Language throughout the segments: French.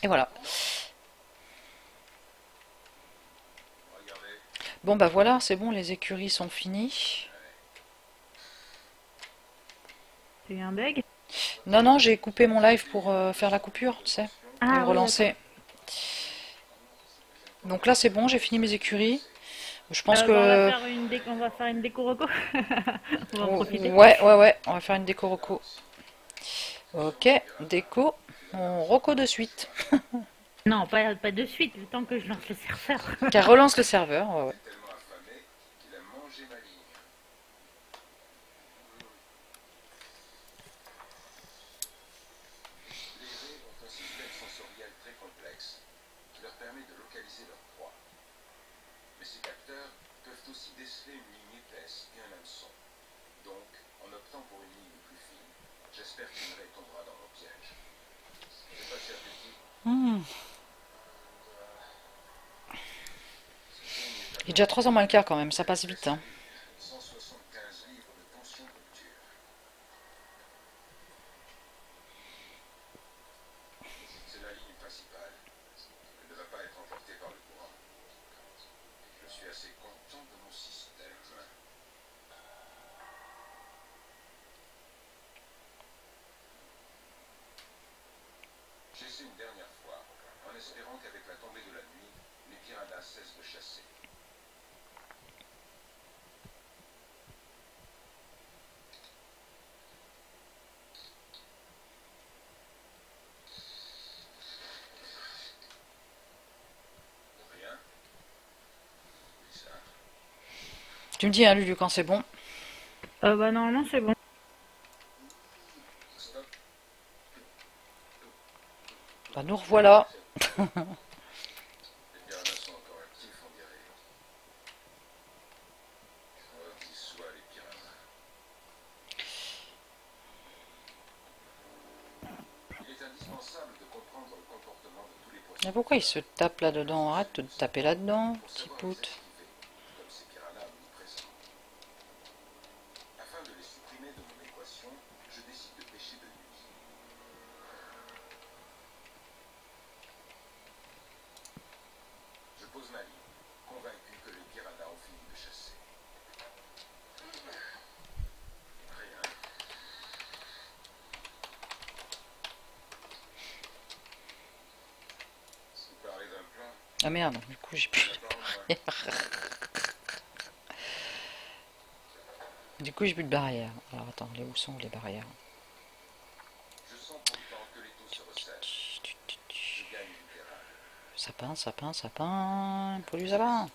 Et voilà. Bon bah voilà, c'est bon, les écuries sont finies. C'est un bug? Non, non, j'ai coupé mon live pour faire la coupure, tu sais, et le Ah oui, d'accord. relancer. Donc là, c'est bon, j'ai fini mes écuries. Je pense Bah, on va que... faire on va faire une déco reco. On va en profiter. Ouais, ouais, ouais, on va faire une déco roco. Ok, déco, on roco de suite. Non, pas de suite, le temps que je lance le serveur. Car relance le serveur, ouais, ouais. Hmm. Il est déjà 3h moins le quart quand même, ça passe vite, hein. Tu me dis, hein, Lulu, quand c'est bon. Bah normalement c'est bon. Bah, nous revoilà. Mais pourquoi il se tape là-dedans? Arrête de te taper là-dedans, petit pout. Ah merde, du coup j'ai plus de barrière. Du coup j'ai plus de barrière. Alors attends, où sont les barrières? Sapin, sapin, sapin. Poilu sapin.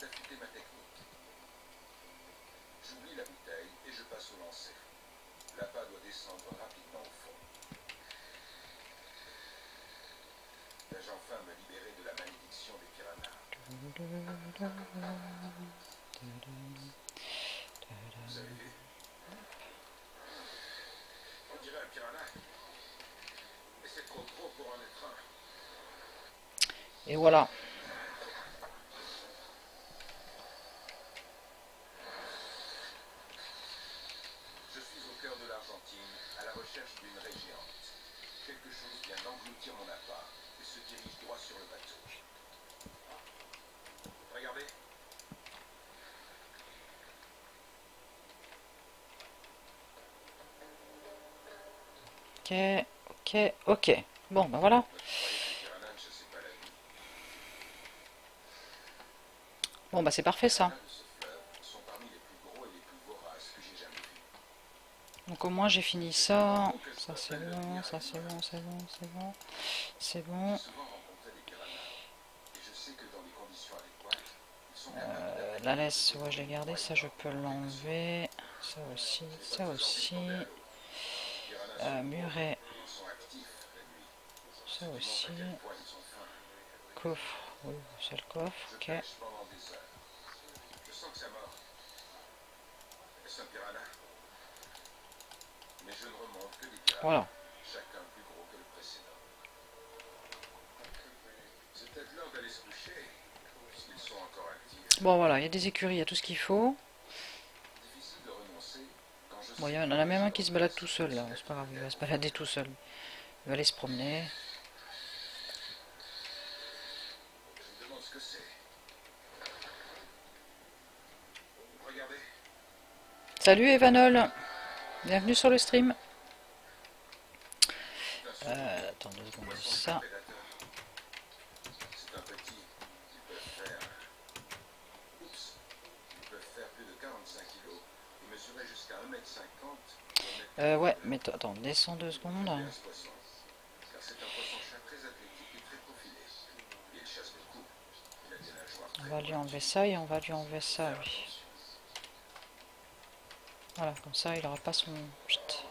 Et voilà. Ok, ok, ok. Bon, ben voilà. Bon, bah c'est parfait ça. Donc au moins j'ai fini ça. Ça c'est bon, ça c'est bon, c'est bon, c'est bon. C'est bon. La laisse, ouais, je l'ai gardé, ça je peux l'enlever. Ça aussi, ça aussi. Muret, ça aussi. Coffre, oui, c'est le coffre, ok. Voilà. Bon voilà, il y a des écuries, il y a tout ce qu'il faut. Bon, il y en a même un qui se balade tout seul là, c'est pas grave, il va se balader tout seul. Il va aller se promener. Salut Evanol, bienvenue sur le stream. Attends 2 secondes, ça. Ouais, mais attends, descends 2 secondes. On va lui enlever ça et on va lui enlever ça, lui. Voilà, comme ça, il n'aura pas son... Chut.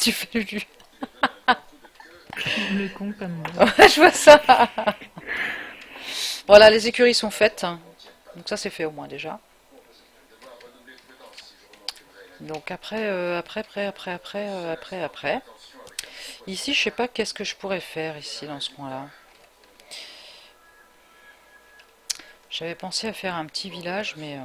Tu fais Lulu. Le con comme moi. Ouais, je vois ça. Voilà, les écuries sont faites. Donc ça, c'est fait au moins déjà. Donc après. Ici, je sais pas qu'est-ce que je pourrais faire ici, dans ce coin-là. J'avais pensé à faire un petit village, mais...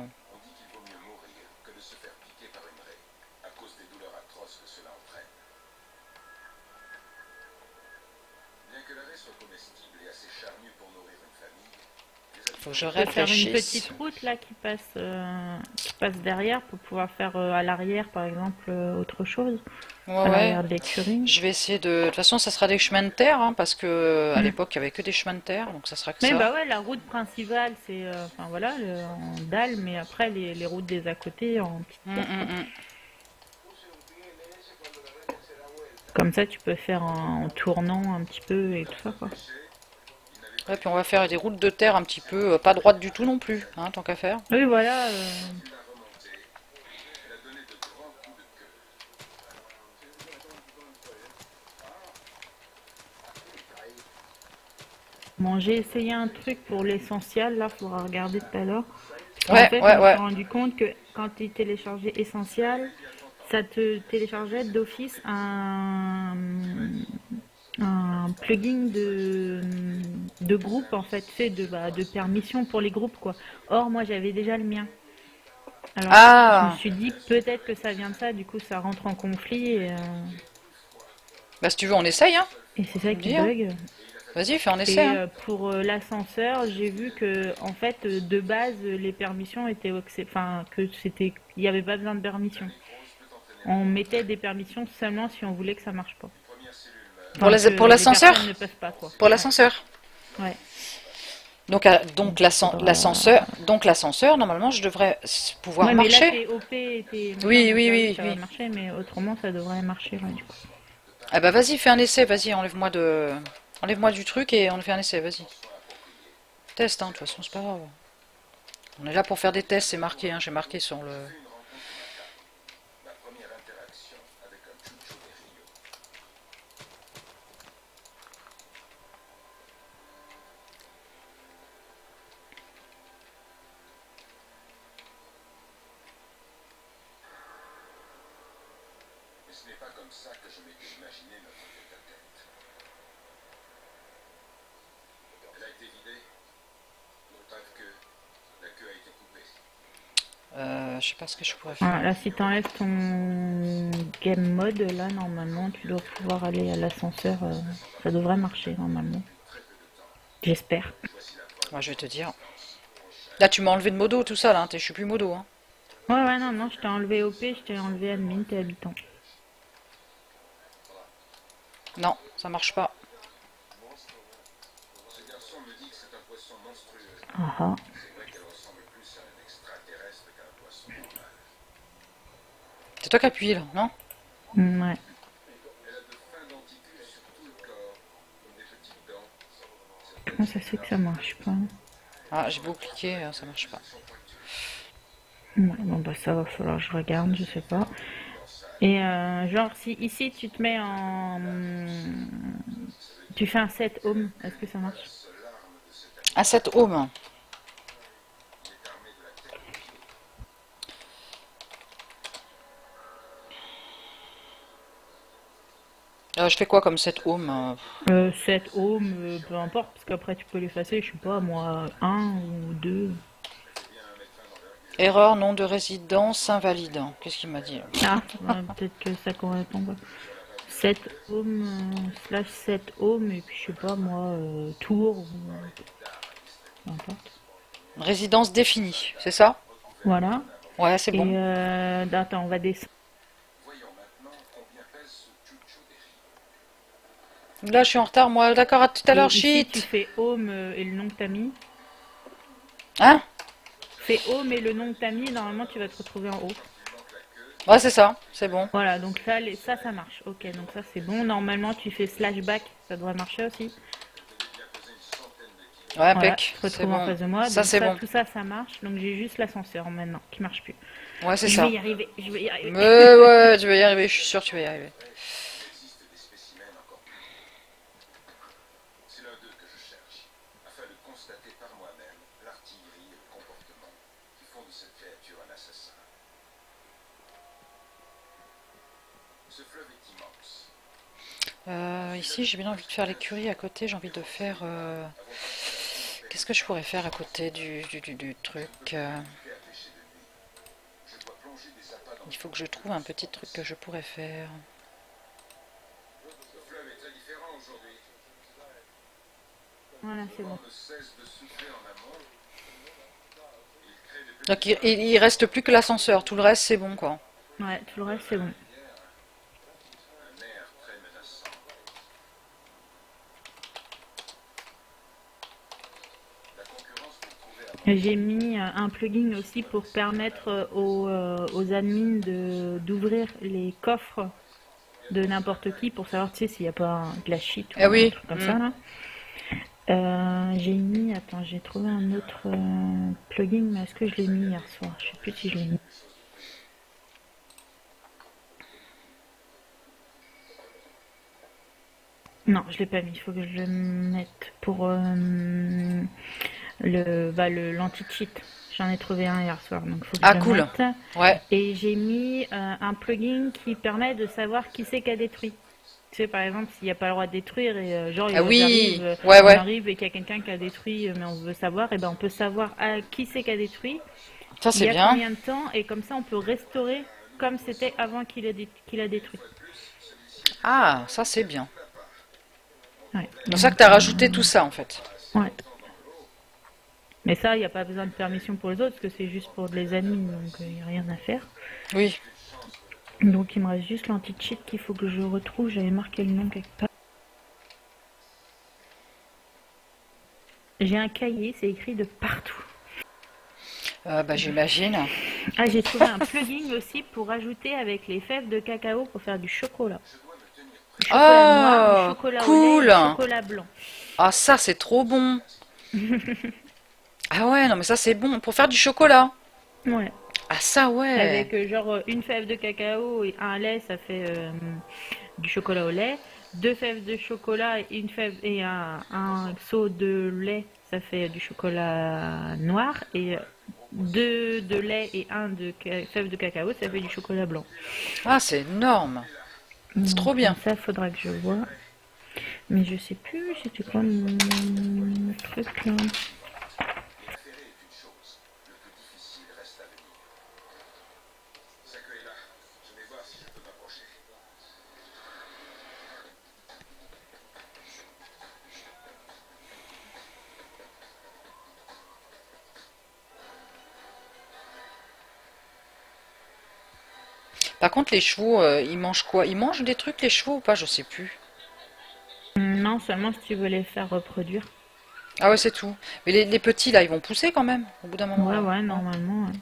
faut que je Tu peux faire une réfléchisse. petite route là qui passe derrière pour pouvoir faire à l'arrière par exemple autre chose. Ouais, À ouais. l'arrière de l'écurie. Je vais essayer de... De toute façon, ça sera des chemins de terre, hein, parce que à Mm. l'époque, il n'y avait que des chemins de terre, donc ça sera que Mais ça. bah ouais, la route principale c'est enfin voilà en dalle, mais après les routes des à côté en petite terre, quoi. Comme ça tu peux faire en tournant un petit peu et tout ça quoi. Ouais, puis on va faire des routes de terre un petit peu, pas droites du tout non plus, hein, tant qu'à faire. Oui voilà. Bon, j'ai essayé un truc pour l'essentiel, là, faudra regarder tout à l'heure. En Ouais, fait, je ouais, me suis ouais. rendu compte que quand tu téléchargeais essentiel, ça te téléchargeait d'office un plugin de groupe, en fait, fait de permission pour les groupes, quoi. Or, moi, j'avais déjà le mien. Alors, je me Ah, suis dit, peut-être que ça vient de ça, du coup, ça rentre en conflit, bah si tu veux, on essaye, hein. et c'est Tu ça me qui dis, hein. bug. Vas-y, fais un essai, Et hein. pour l'ascenseur, j'ai vu que en fait de base les permissions étaient enfin que c'était il n'y avait pas besoin de permission. On mettait des permissions seulement si on voulait que ça marche pas. Enfin que Pour les l'ascenseur? personnes ne peuvent pas quoi. Pour Ouais. l'ascenseur. Ouais. Donc Donc faudra. l'ascenseur, normalement, je devrais pouvoir Ouais, mais là marcher. t'es OP, t'es machin, Oui, donc oui, là oui oui, ça va oui. marcher, mais autrement ça devrait marcher là du coup. Ah bah vas-y, fais un essai, vas-y, enlève-moi du truc et on fait un essai, vas-y. Test, hein, de toute façon, c'est pas grave. On est là pour faire des tests, c'est marqué, hein, j'ai marqué sur le... je sais pas ce que je pourrais Voilà, faire. là si t'enlèves ton game mode là normalement tu dois pouvoir aller à l'ascenseur, ça devrait marcher normalement. J'espère. Moi, je vais te dire. Là, tu m'as enlevé de modo, tout ça, là, hein, je suis plus modo, hein. Ouais, ouais, non, non, je t'ai enlevé OP, je t'ai enlevé admin, t'es habitant. Non, ça marche pas. Ah ah. C'est toi qui appuies, là, non? Ouais. Comment ça se fait que ça marche pas? Ah, j'ai beau cliquer, ça marche pas. Ouais, bon bah ça va falloir que je regarde, je sais pas. Et genre si ici tu te mets en... Tu fais un set home, est-ce que ça marche? Asset home. Je fais quoi comme set home? Set home, peu importe, parce qu'après tu peux l'effacer, je sais pas moi, un ou deux. Erreur, nom de résidence invalide. Qu'est-ce qu'il m'a dit là? Ah, ouais, peut-être que ça correspond pas. 7 home, slash 7 home, et puis je sais pas moi, tour, ou peu importe. Résidence définie, c'est ça? Voilà. Ouais, c'est bon. Et attends, on va descendre. Là, je suis en retard, moi. D'accord, à tout à Et l'heure, ici, tu shit. fais home et le nom que t'as mis. Hein? Fais home et le nom que t'as mis, normalement tu vas te retrouver en haut. Ouais, c'est ça, c'est bon. Voilà, donc ça, ça marche. Ok, donc ça c'est bon. Normalement, tu fais slash back, ça devrait marcher aussi. Ouais, Voilà, impec, tu te c'est retrouves en bon. face de moi. Ça, Donc c'est ça, bon. tout ça, ça marche. Donc j'ai juste l'ascenseur maintenant qui marche plus. Ouais, c'est Je vais ça. y arriver, je vais y arriver. Mais ouais, tu vas y arriver, je suis sûr que tu vas y arriver. Ici, j'ai bien envie de faire l'écurie à côté. J'ai envie de faire. Qu'est-ce que je pourrais faire à côté du truc Il faut que je trouve un petit truc que je pourrais faire. Voilà, c'est bon. Donc il reste plus que l'ascenseur. Tout le reste, c'est bon, quoi. Ouais, tout le reste c'est bon. J'ai mis un plugin aussi pour permettre aux admins d'ouvrir les coffres de n'importe qui pour savoir, tu sais, s'il n'y a pas de la shit ou Ah un oui. truc comme ça là. J'ai mis, attends, j'ai trouvé un autre plugin, mais est-ce que je l'ai mis hier soir? Je sais plus si je l'ai mis. Non, je l'ai pas mis. Il faut que je le mette pour l'anti-cheat. J'en ai trouvé un hier soir, donc faut que Ah, je le cool. mette. Ouais. Et j'ai mis un plugin qui permet de savoir qui c'est qui a détruit. Tu sais, par exemple, s'il n'y a pas le droit de détruire et genre Ah oui. on Ouais, ouais. arrive et qu'il y a quelqu'un qui a détruit, mais on veut savoir, et ben on peut savoir qui c'est qui a détruit, Ça, il c'est y a bien. combien de temps, et comme ça on peut restaurer comme c'était avant qu'il a détruit. Ah, ça, c'est bien. Ouais. C'est pour ça que tu as rajouté tout ça, en fait. Ouais. Mais ça, il n'y a pas besoin de permission pour les autres, parce que c'est juste pour les admins, donc il n'y a rien à faire. Oui. Donc il me reste juste l'anti-cheat qu'il faut que je retrouve. J'avais marqué le nom quelque part. J'ai un cahier, c'est écrit de partout. Bah, j'imagine. Ah, j'ai trouvé un plugin aussi pour ajouter avec les fèves de cacao pour faire du chocolat. Du chocolat noir, du Oh, chocolat au lait, cool. du chocolat blanc. Ah, ça, c'est trop bon. Ah ouais, non, mais ça, c'est bon. Pour faire du chocolat. Ouais. Ah, ça, ouais. Avec genre une fève de cacao et un lait, ça fait du chocolat au lait. Deux fèves de chocolat et une fève et un seau de lait, ça fait du chocolat noir. Et deux de lait et un de fèves de cacao, ça fait du chocolat blanc. Ah, c'est énorme. C'est trop bien. Ça, faudra que je vois. Mais je sais plus, c'était quoi mon truc là. Par contre, les chevaux, ils mangent quoi? Ils mangent des trucs, les chevaux, ou pas? Je sais plus. Non, seulement si tu veux les faire reproduire. Ah ouais, c'est tout. Mais les petits, là, ils vont pousser quand même, au bout d'un moment, Ouais, là. ouais, Non. normalement. Ouais.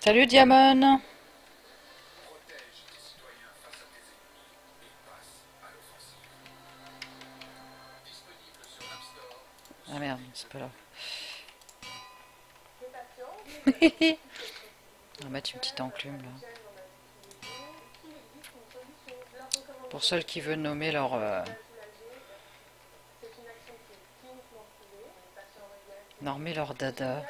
Salut Diamond. Ah merde, c'est pas là. On va mettre une petite enclume là. Pour ceux qui veulent nommer leur dada.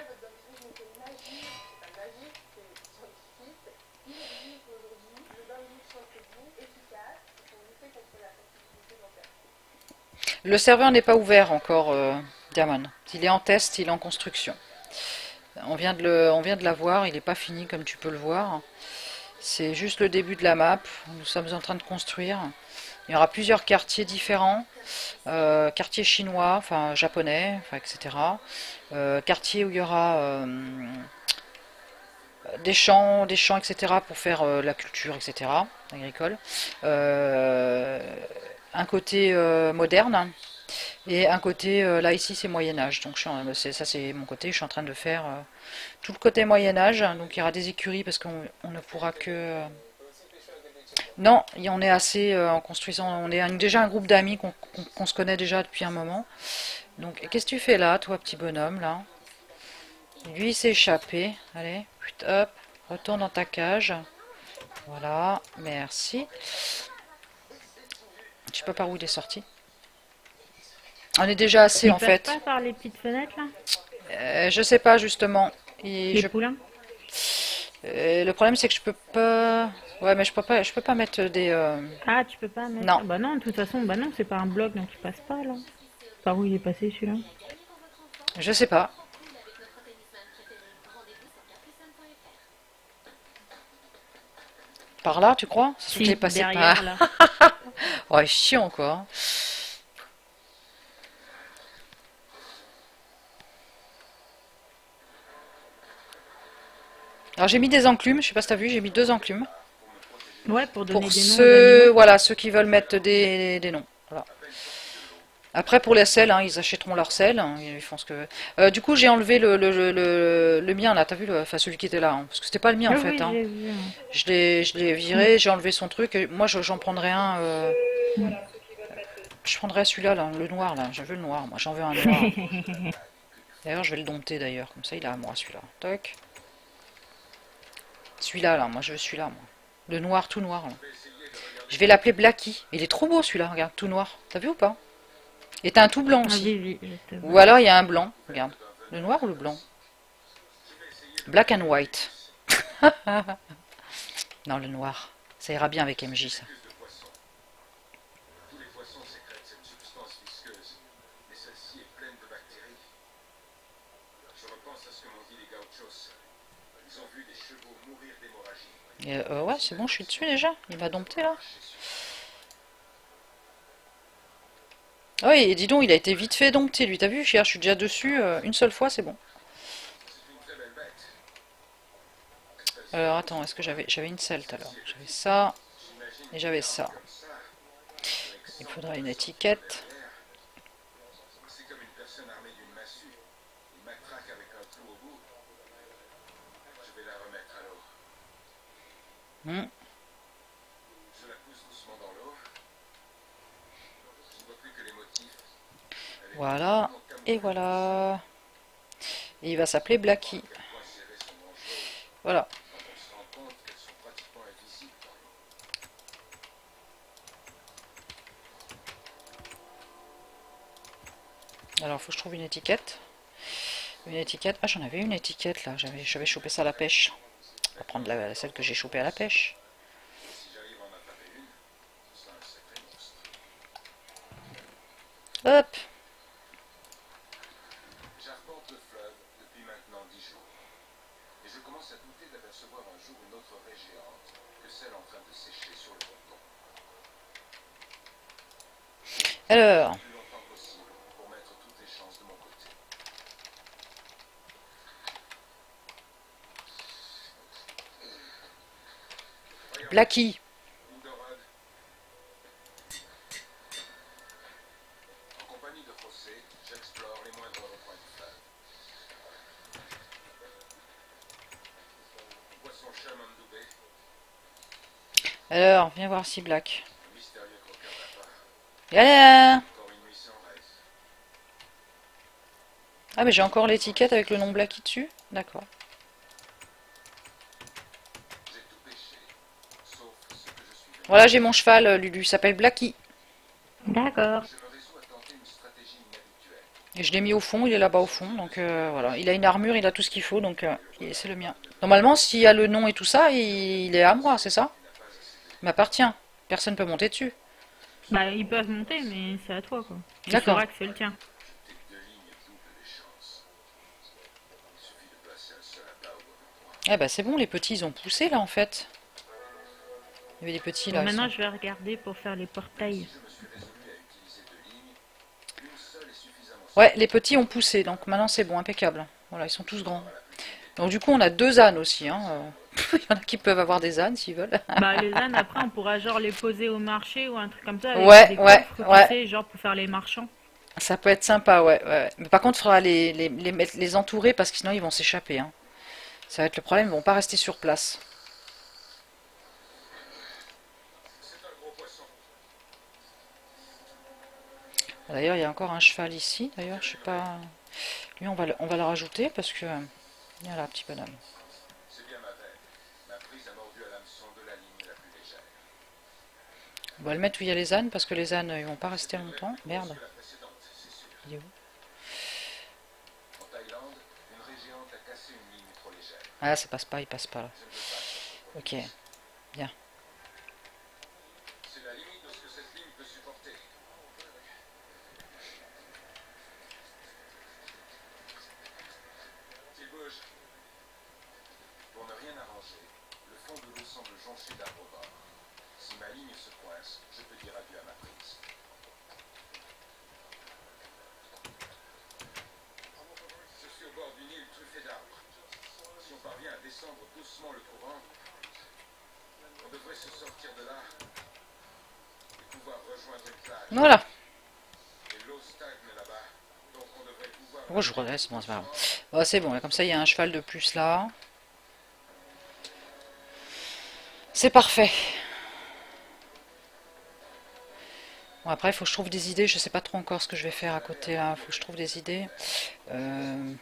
Le serveur n'est pas ouvert encore, Diamond. Il est en test, il est en construction. On vient de l'avoir, il n'est pas fini comme tu peux le voir. C'est juste le début de la map. Nous sommes en train de construire. Il y aura plusieurs quartiers différents. Quartier chinois, enfin japonais, enfin, etc. Quartier où il y aura des champs, etc. pour faire la culture, etc. agricole. Un côté moderne. Et un côté, là ici c'est Moyen-Âge, donc ça c'est mon côté, je suis en train de faire tout le côté Moyen-Âge, donc il y aura des écuries parce qu'on ne pourra que... Non, on est assez en construisant, on est déjà un groupe d'amis qu'on se connaît déjà depuis un moment. Donc qu'est-ce que tu fais là, toi petit bonhomme, là? Lui il s'est échappé, allez, hop, retourne dans ta cage. Voilà, merci. Je sais pas par où il est sorti. On est déjà assez en fait. Pas par les petites fenêtres là? Je sais pas justement. Les poulains? Le problème c'est que je peux pas. Ouais, mais je peux pas mettre des. Ah, tu peux pas mettre. Non. Ah, bah non, de toute façon, bah non, c'est pas un bloc donc il passe pas là. Par où il est passé celui-là? Je sais pas. Par là, tu crois? C'est sûr qu'il est passé derrière par. là. Oh, chiant quoi. Alors j'ai mis des enclumes, je sais pas si t'as vu, j'ai mis 2 enclumes. Ouais, pour donner Pour des noms ceux, voilà, ceux qui veulent mettre des noms. Voilà. Après pour les selles, hein, ils achèteront leur sel. Hein, ils font ce que. Du coup j'ai enlevé le mien là, t'as vu enfin celui qui était là, hein, parce que c'était pas le mien en fait. Oui, Hein. j'ai vu. Je l'ai viré, j'ai enlevé son truc. Et moi j'en prendrai un. Je prendrai celui-là, là, le noir là. Je veux le noir, moi j'en veux un noir. D'ailleurs je vais le dompter d'ailleurs, comme ça il est à moi celui-là. Toc. Celui-là là, moi je veux celui-là moi. Le noir tout noir là. Je vais l'appeler Blacky. Il est trop beau celui-là, regarde, tout noir. T'as vu ou pas? Et t'as un tout blanc aussi. Oui, Ou alors il y a un blanc, regarde. Le noir ou le blanc? Black and white. Non, le noir. Ça ira bien avec MJ ça. Ouais, c'est bon, je suis dessus déjà. Il m'a dompté là. Ah oui, et dis donc, il a été vite fait dompter lui. T'as vu, je suis déjà dessus. Une seule fois, c'est bon. Alors attends, est-ce que j'avais une selle tout à l'heure? J'avais ça et j'avais ça. Il faudra une étiquette. Voilà, et voilà. Et il va s'appeler Blacky. Voilà. Alors, faut que je trouve une étiquette. Une étiquette. Ah, j'en avais une étiquette là. J'avais chopé ça à la pêche. On va prendre celle que j'ai chopée à la pêche. Hop. Alors. Blacky. Alors, viens voir si Black. Galère. Ah, mais j'ai encore l'étiquette avec le nom Blacky dessus. D'accord. Voilà, j'ai mon cheval, Lulu. Il s'appelle Blacky. D'accord. Et je l'ai mis au fond, il est là-bas au fond. Donc voilà, il a une armure, il a tout ce qu'il faut, donc c'est le mien. Normalement, s'il y a le nom et tout ça, il est à moi, c'est ça? Il m'appartient. Personne peut monter dessus. Bah, ils peuvent monter, mais c'est à toi, quoi. Tu D'accord. sauras que c'est le tien. Eh ben c'est bon, les petits, ils ont poussé là en fait. Il y avait des petits Bon, là, ils maintenant, sont... je vais regarder pour faire les portails. Ouais, les petits ont poussé, donc maintenant c'est bon, impeccable. Voilà, ils sont tous grands. Donc du coup, on a deux ânes aussi. Hein. Il y en a qui peuvent avoir des ânes s'ils veulent. Bah, les ânes, après, on pourra genre les poser au marché ou un truc comme ça avec Ouais, des ouais, coffres, tu ouais. sais, genre pour faire les marchands. Ça peut être sympa, ouais, ouais. Mais par contre, il faudra les entourer parce que sinon ils vont s'échapper. Hein. Ça va être le problème, ils vont pas rester sur place. D'ailleurs, il y a encore un cheval ici. D'ailleurs, je sais pas. Lui, on va le rajouter parce que. Voilà, petit bonhomme. On va le mettre où il y a les ânes parce que les ânes, ils vont pas rester longtemps. Merde. Il est où? Ah, ça passe pas, il passe pas là. Ok, bien. Voilà. Oh, je redresse, bon, c'est pas grave. Bon, c'est bon, comme ça, il y a un cheval de plus là. C'est parfait. Bon, après, il faut que je trouve des idées. Je sais pas trop encore ce que je vais faire à côté là. Il faut que je trouve des idées. Euh...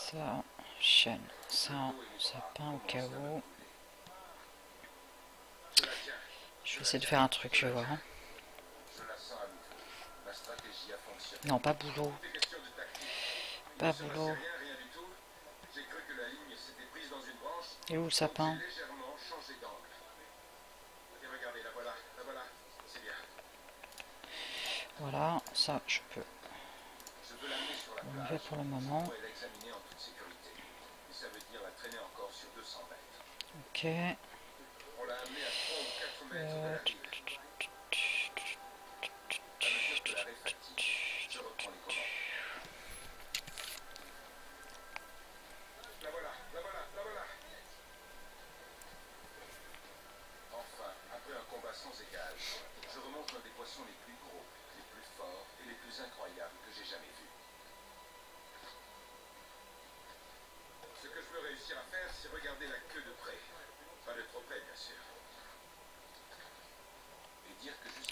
Ça, chaîne, ça peint au cas où. Je vais essayer de faire un truc, je vais voir. Hein. Non, pas boulot. Pas boulot. Et où le sapin? Voilà, ça je peux enlever pour le moment. Ok.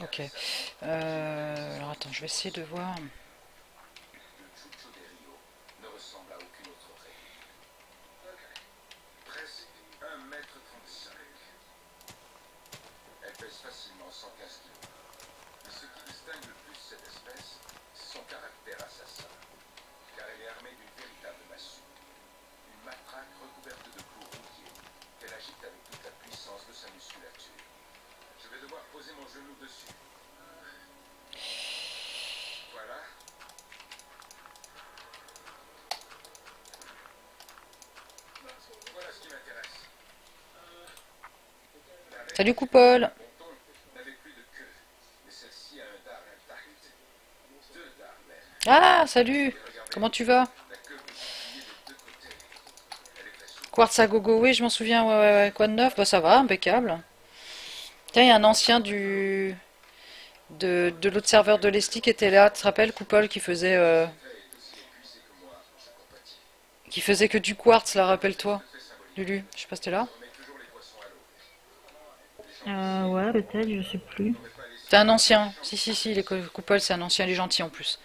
Ok. Alors attends, je vais essayer de voir. Salut Coupole. Ah, salut. Comment tu vas? Quartz à gogo, oui, je m'en souviens. Ouais, ouais, ouais. Quoi de neuf? Bah ça va, impeccable. Tiens, il y a un ancien de l'autre serveur de l'Esti qui était là. Tu te rappelles, Coupole, qui faisait que du quartz, là, rappelle-toi. Lulu, je sais pas si t'es là. Ouais, peut-être, je sais plus. C'est un ancien. Si, si, si, Coupole, c'est un ancien, il est gentil en plus.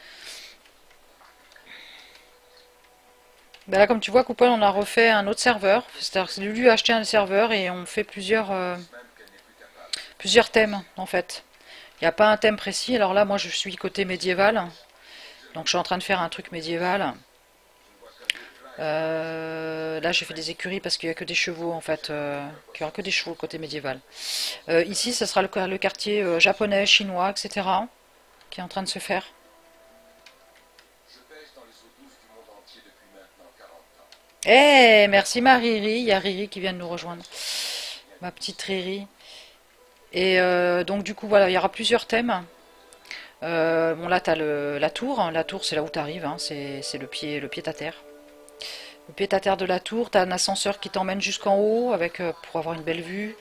Bah là, comme tu vois, Coupole, on a refait un autre serveur. C'est-à-dire que Lulu a acheté un serveur et on fait plusieurs thèmes, en fait. Il n'y a pas un thème précis. Alors là, moi, je suis côté médiéval. Donc, je suis en train de faire un truc médiéval. Là, j'ai fait des écuries parce qu'il n'y a que des chevaux, en fait. Il n'y aura que des chevaux côté médiéval. Ici, ce sera le quartier japonais, chinois, etc. qui est en train de se faire. Eh, merci ma Riri. Il y a Riri qui vient de nous rejoindre. Ma petite Riri. Et donc, du coup, voilà, il y aura plusieurs thèmes. Bon, là, tu as la tour. La tour, c'est là où tu arrives. Hein. C'est le pied à terre. Le pied à terre de la tour, tu as un ascenseur qui t'emmène jusqu'en haut avec, pour avoir une belle vue.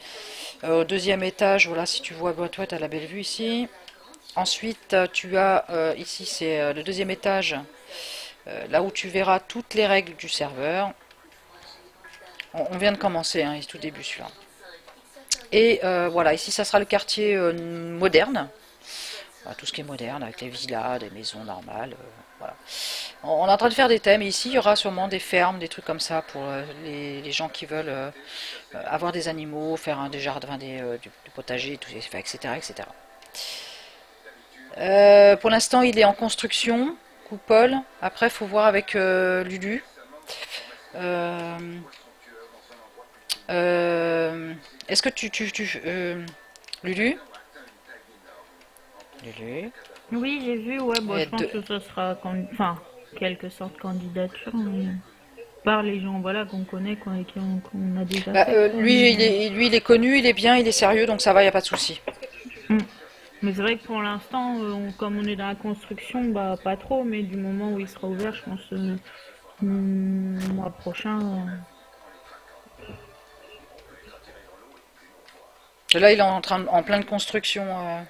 Au deuxième étage, voilà, si tu vois, toi, tu as la belle vue ici. Ensuite, tu as ici, c'est le deuxième étage, là où tu verras toutes les règles du serveur. On vient de commencer, hein, tout début celui-là. Et voilà, ici, ça sera le quartier moderne. Voilà, tout ce qui est moderne, avec les villas, des maisons normales. Voilà. On est en train de faire des thèmes. Et ici, il y aura sûrement des fermes, des trucs comme ça pour les gens qui veulent avoir des animaux, faire des jardins, du potager, tout, etc., etc. Pour l'instant, il est en construction, coupole. Après, il faut voir avec Lulu. Euh, Est-ce que Lulu? Lulu? Oui, j'ai vu, ouais, bon, Il y a je pense deux. que ça sera, enfin, quelque sorte candidature, mais par les gens, voilà, qu'on connaît, qu'on a déjà Bah, fait, quoi, mais... lui, il est connu, il est bien, il est sérieux, donc ça va, il n'y a pas de souci. Hmm. Mais c'est vrai que pour l'instant, comme on est dans la construction, bah pas trop, mais du moment où il sera ouvert, je pense mois prochain. Là, il est en pleine construction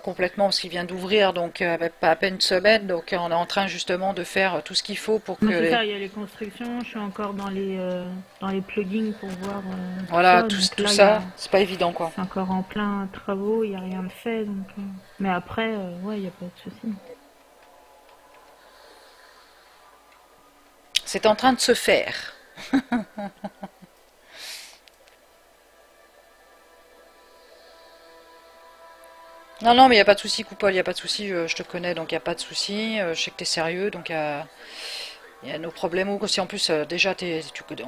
complètement parce qu'il vient d'ouvrir, donc avec pas à peine une semaine. Donc on est en train justement de faire tout ce qu'il faut pour que Mais c'est ça, il y a les constructions, je suis encore dans les plugins pour voir tout voilà, ça, donc tout là il y ça, a c'est pas évident quoi. c'est encore en plein travaux, il n'y a rien de fait, donc mais après, ouais, il n'y a pas de souci. C'est en train de se faire. Non, non, mais il n'y a pas de souci, Coupole, il n'y a pas de souci, je te connais, donc il n'y a pas de souci. Je sais que tu es sérieux, donc Il y a nos problèmes aussi. En plus, déjà,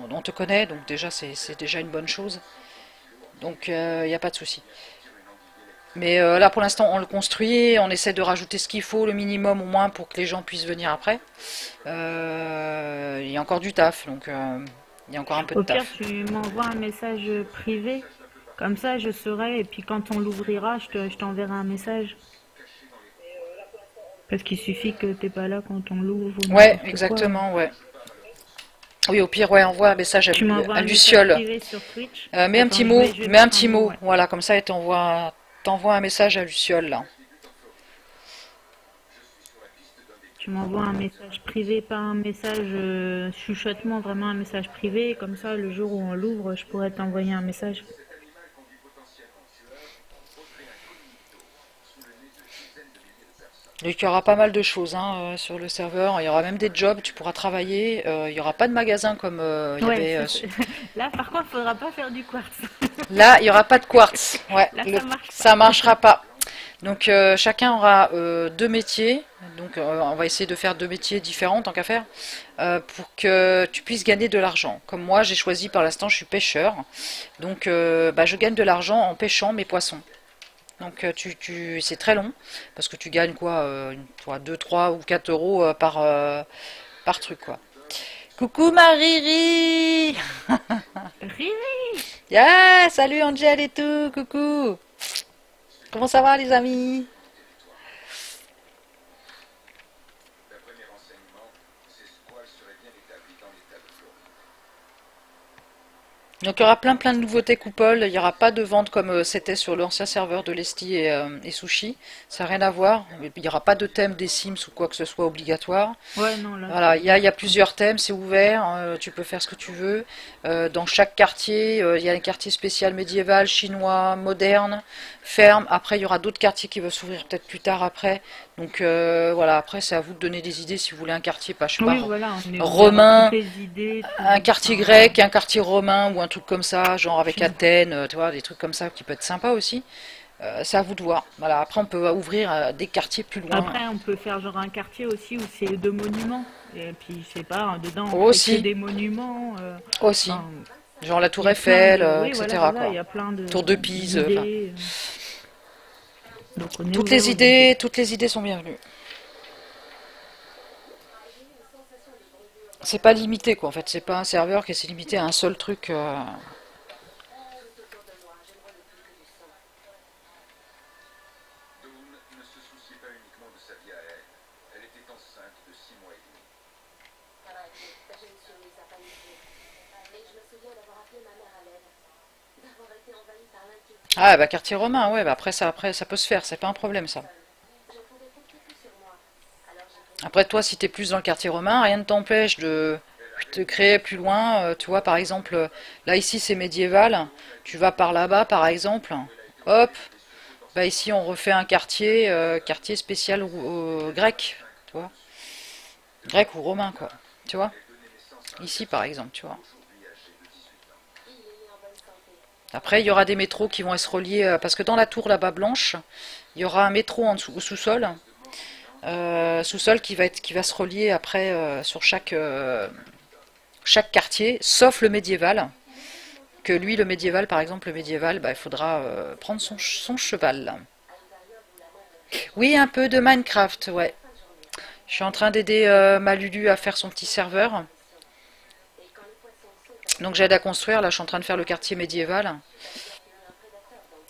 on te connaît, donc déjà, c'est déjà une bonne chose. Donc, il n'y a pas de souci. Mais là, pour l'instant, on le construit, on essaie de rajouter ce qu'il faut, le minimum au moins, pour que les gens puissent venir après. Il y a encore du taf, donc il y a encore un peu de Au pire, taf. tu m'envoies un message privé. Comme ça, je saurai. Et puis quand on l'ouvrira, je t'enverrai un message. Parce qu'il suffit que t'es pas là quand on l'ouvre ou Ouais, n'importe quoi. exactement, ouais. Oui, au pire, ouais, envoie un message Tu m'envoies à un message Luciole. privé sur Twitch. Mets un Attends, petit mot, je vais mets un mettre un petit mot, mot, ouais. voilà, comme ça, et t'envoies un message à Luciole, là. Tu m'envoies un message privé, pas un message chuchotement, vraiment un message privé. Comme ça, le jour où on l'ouvre, je pourrais t'envoyer un message. Donc il y aura pas mal de choses hein, sur le serveur. Il y aura même des jobs, tu pourras travailler. Il y aura pas de magasin comme il y Ouais, avait. là par contre, faudra pas faire du quartz. Là, il y aura pas de quartz. Ouais, Là, ça marche pas. ça marchera pas. Donc chacun aura deux métiers. Donc on va essayer de faire deux métiers différents tant qu'à faire pour que tu puisses gagner de l'argent. Comme moi, j'ai choisi par l'instant, je suis pêcheur. Donc bah, je gagne de l'argent en pêchant mes poissons. Donc c'est très long parce que tu gagnes quoi, 2, 3 ou 4 euros par truc quoi. Coucou Mariri. Riri! Yeah, salut Angel et tout, coucou. Comment ça va les amis? Donc il y aura plein de nouveautés coupoles, il n'y aura pas de vente comme c'était sur l'ancien serveur de Lesti et Sushi, ça n'a rien à voir, il n'y aura pas de thème des Sims ou quoi que ce soit obligatoire. Ouais, non, là, Voilà, il y a plusieurs thèmes, c'est ouvert, tu peux faire ce que tu veux. Dans chaque quartier, il y a un quartier spécial médiéval, chinois, moderne, ferme. Après, il y aura d'autres quartiers qui vont s'ouvrir peut-être plus tard après. Donc voilà, après c'est à vous de donner des idées si vous voulez un quartier, pas, je sais pas, oui, voilà, on est ouvert à toutes romain, les idées. un quartier Enfin, grec, un quartier romain ou un truc comme ça, genre avec Athènes, tu vois, des trucs comme ça qui peut être sympa aussi. C'est à vous de voir. Voilà, après on peut ouvrir des quartiers plus loin. après, on peut faire genre un quartier aussi où c'est deux monuments. Et puis, je sais pas, dedans, on fait que Aussi, des monuments. aussi. Enfin, Genre la il tour y a plein Eiffel, de... Oui, voilà, etc. c'est ça, il quoi. y a plein Tour de Pise, enfin. d'idées. Donc, on est ouvert aux idées. Toutes les idées sont bienvenues. C'est pas limité quoi en fait, c'est pas un serveur qui est limité à un seul truc. Ah bah quartier romain, ouais, bah après ça peut se faire, c'est pas un problème ça. Après toi si t'es plus dans le quartier romain, rien ne t'empêche de te créer plus loin, tu vois par exemple, là ici c'est médiéval, tu vas par là-bas par exemple, hop, bah ici on refait un quartier, quartier spécial grec, tu vois, grec ou romain quoi, tu vois, ici par exemple, tu vois. Après, il y aura des métros qui vont être reliés, parce que dans la tour là-bas blanche, il y aura un métro en dessous, au sous-sol, sous-sol qui va se relier après sur chaque quartier, sauf le médiéval. Que lui, le médiéval, par exemple, le médiéval, bah, il faudra prendre son cheval. Oui, un peu de Minecraft, ouais. Je suis en train d'aider ma Lulu à faire son petit serveur. Donc j'aide à construire, là je suis en train de faire le quartier médiéval.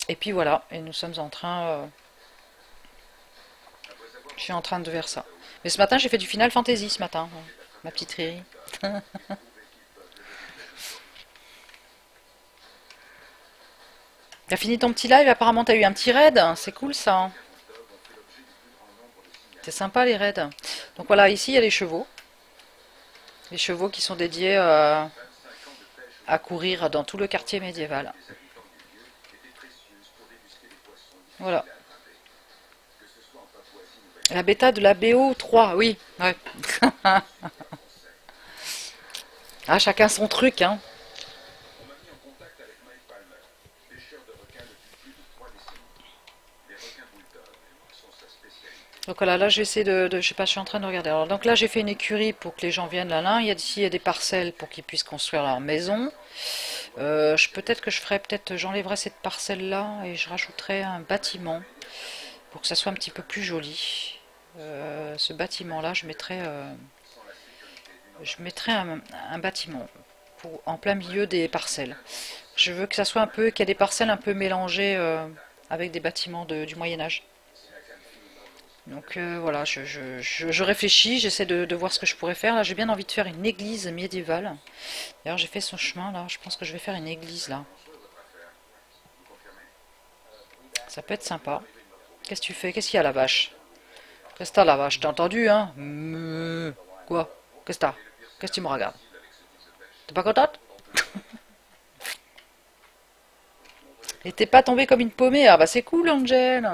Et puis voilà, et nous sommes en train... je suis en train de faire ça. Mais ce matin j'ai fait du Final Fantasy ce matin, ma petite Riri. T'as fini ton petit live, apparemment t'as eu un petit raid, c'est cool ça. C'est sympa les raids. Donc voilà, ici il y a les chevaux. Les chevaux qui sont dédiés à courir dans tout le quartier médiéval. Voilà. La bêta de la BO3, oui. Ouais. Ah, chacun son truc, hein. Donc voilà, là j'essaie je sais pas, je suis en train de regarder. Alors donc là j'ai fait une écurie pour que les gens viennent là. Ici il y a des parcelles pour qu'ils puissent construire leur maison. Peut-être que je ferai, peut-être j'enlèverai cette parcelle là et je rajouterai un bâtiment pour que ça soit un petit peu plus joli. Ce bâtiment là, je mettrai un bâtiment en plein milieu des parcelles. Je veux que ça soit un peu, qu'il y ait des parcelles un peu mélangées avec des bâtiments du Moyen Âge. Donc voilà, je réfléchis, j'essaie de voir ce que je pourrais faire. Là, j'ai bien envie de faire une église médiévale. D'ailleurs, j'ai fait son chemin là. Je pense que je vais faire une église là. Ça peut être sympa. Qu'est-ce que tu fais? Qu'est-ce qu'il y a la vache? Qu'est-ce que t'as la vache? T'as entendu, hein? Quoi? Qu'est-ce que t'as? Qu'est-ce que tu me regardes? T'es pas contente? Et t'es pas tombée comme une paumée? Ah bah c'est cool, Angel.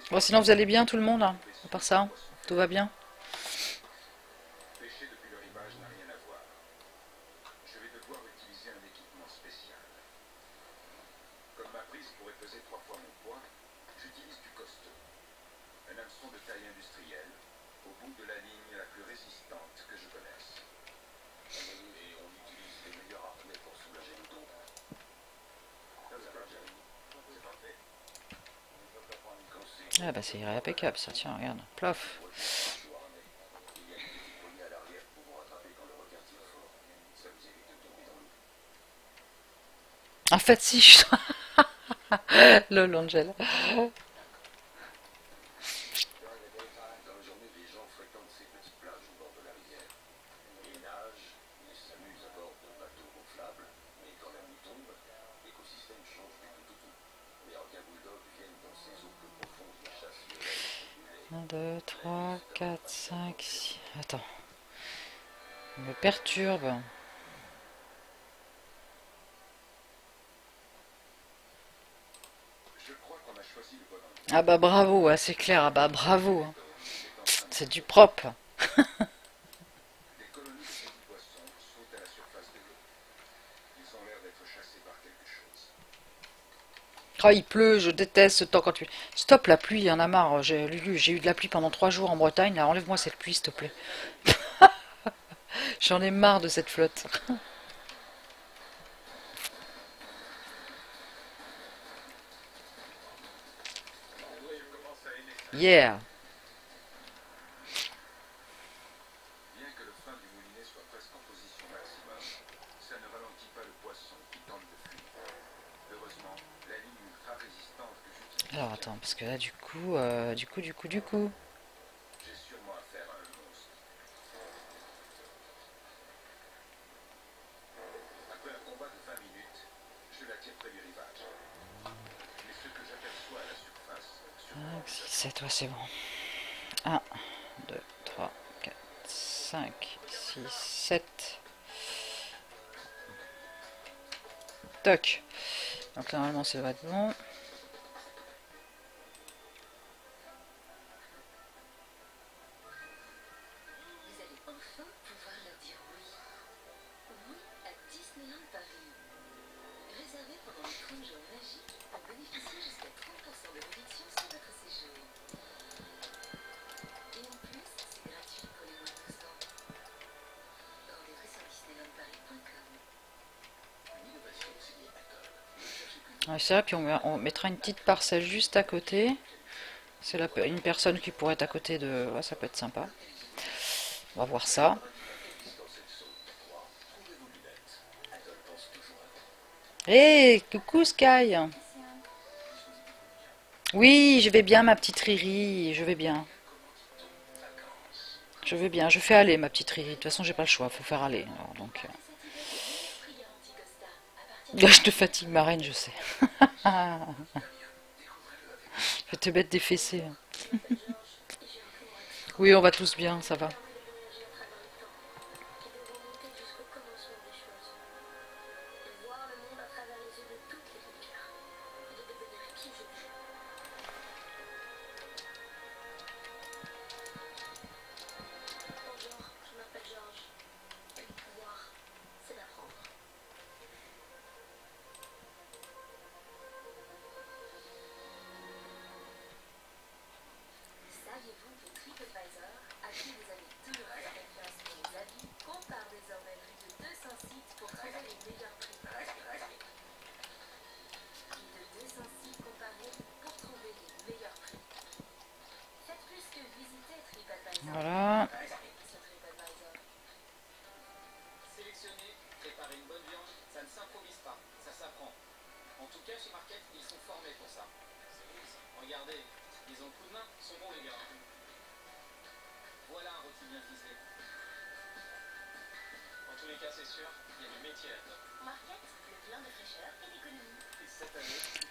Bon, sinon vous allez bien tout le monde, hein, à part ça, tout va bien. Ah bah c'est impeccable ça, tiens, regarde, plof. En fait si, lol Angel. Un, 2, 3, 4, 5, 6... Attends, il me perturbe. Ah bah bravo, ouais, c'est clair, ah bah bravo. C'est du propre. Oh, il pleut, je déteste ce temps quand tu... Stop la pluie, il y en a marre. J'ai eu de la pluie pendant 3 jours en Bretagne. Là, enlève-moi cette pluie, s'il te plaît. J'en ai marre de cette flotte. Yeah. Alors attends, parce que là, du coup. Cinq, 6, 7, ouais, c'est bon. Un, 2, 3, 4, 5, 6, 7. Toc. Donc normalement, ça va être bon. Ouais, c'est vrai, puis on mettra une petite parcelle juste à côté. C'est une personne qui pourrait être à côté de... Ouais, ça peut être sympa. On va voir ça. Hé, coucou Sky. Oui, je vais bien ma petite Riri, je vais bien. Je vais bien, je fais aller ma petite Riri. De toute façon, j'ai pas le choix, faut faire aller. Alors, donc, je te fatigue ma reine, je sais. Je vais te mettre des fessées. Oui, on va tous bien, ça va.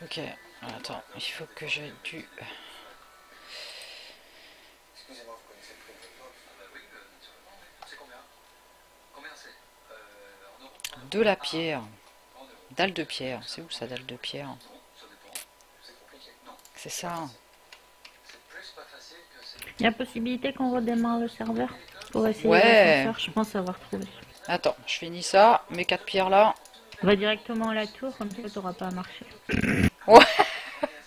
Ok, attends, il faut que j'aille du... De la pierre. Dalle de pierre. C'est où ça, dalle de pierre? C'est ça. Il y a possibilité qu'on redémarre le serveur pour essayer Ouais. l'ascenseur, je pense avoir trouvé. Attends, je finis ça. Mes 4 pierres là. On va directement à la tour, comme ça t'auras pas à marcher. Ouais.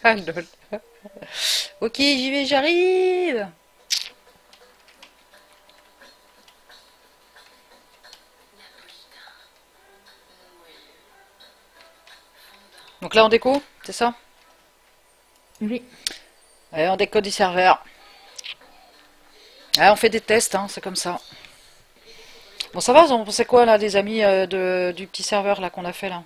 Ah, lol. Ok, j'y vais, j'arrive. Donc là on déco, c'est ça? Oui. Ouais, on décode du serveur. Ouais, on fait des tests, hein, c'est comme ça. Bon, ça va, on pensait quoi là, des amis du petit serveur là qu'on a fait là?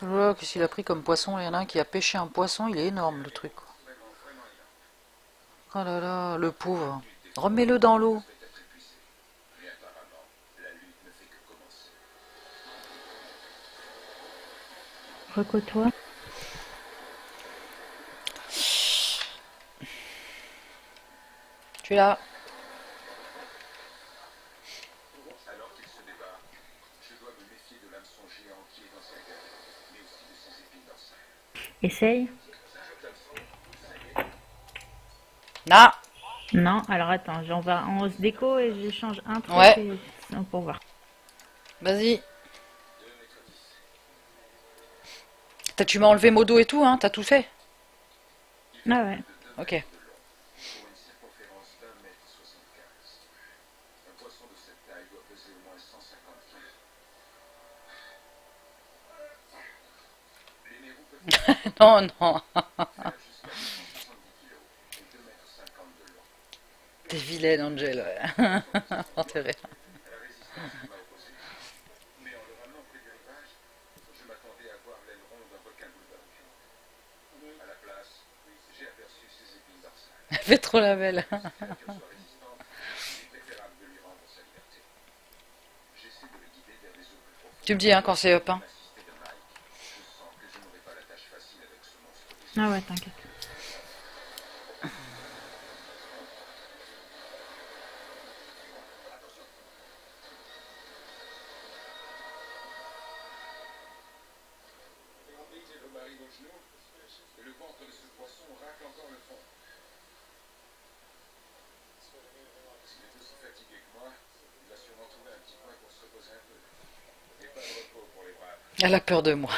Oh, qu'est-ce qu'il a pris comme poisson? Il y en a un qui a pêché un poisson, il est énorme le truc. Oh là là, le pauvre. Remets-le dans l'eau. Recoue-toi. Tu es là. Essaye. Non. Non, alors attends, on se déco et j'échange un truc Ouais. pour voir. Vas-y. Tu m'as enlevé Modo et tout, hein? T'as tout fait? Ah ouais. Ok. Non, non. T'es vilaine, Angel. Ouais. Enterré. Elle fait trop la belle. Tu me dis hein, quand c'est up. Hein. Ah ouais, t'inquiète. Elle a peur de moi.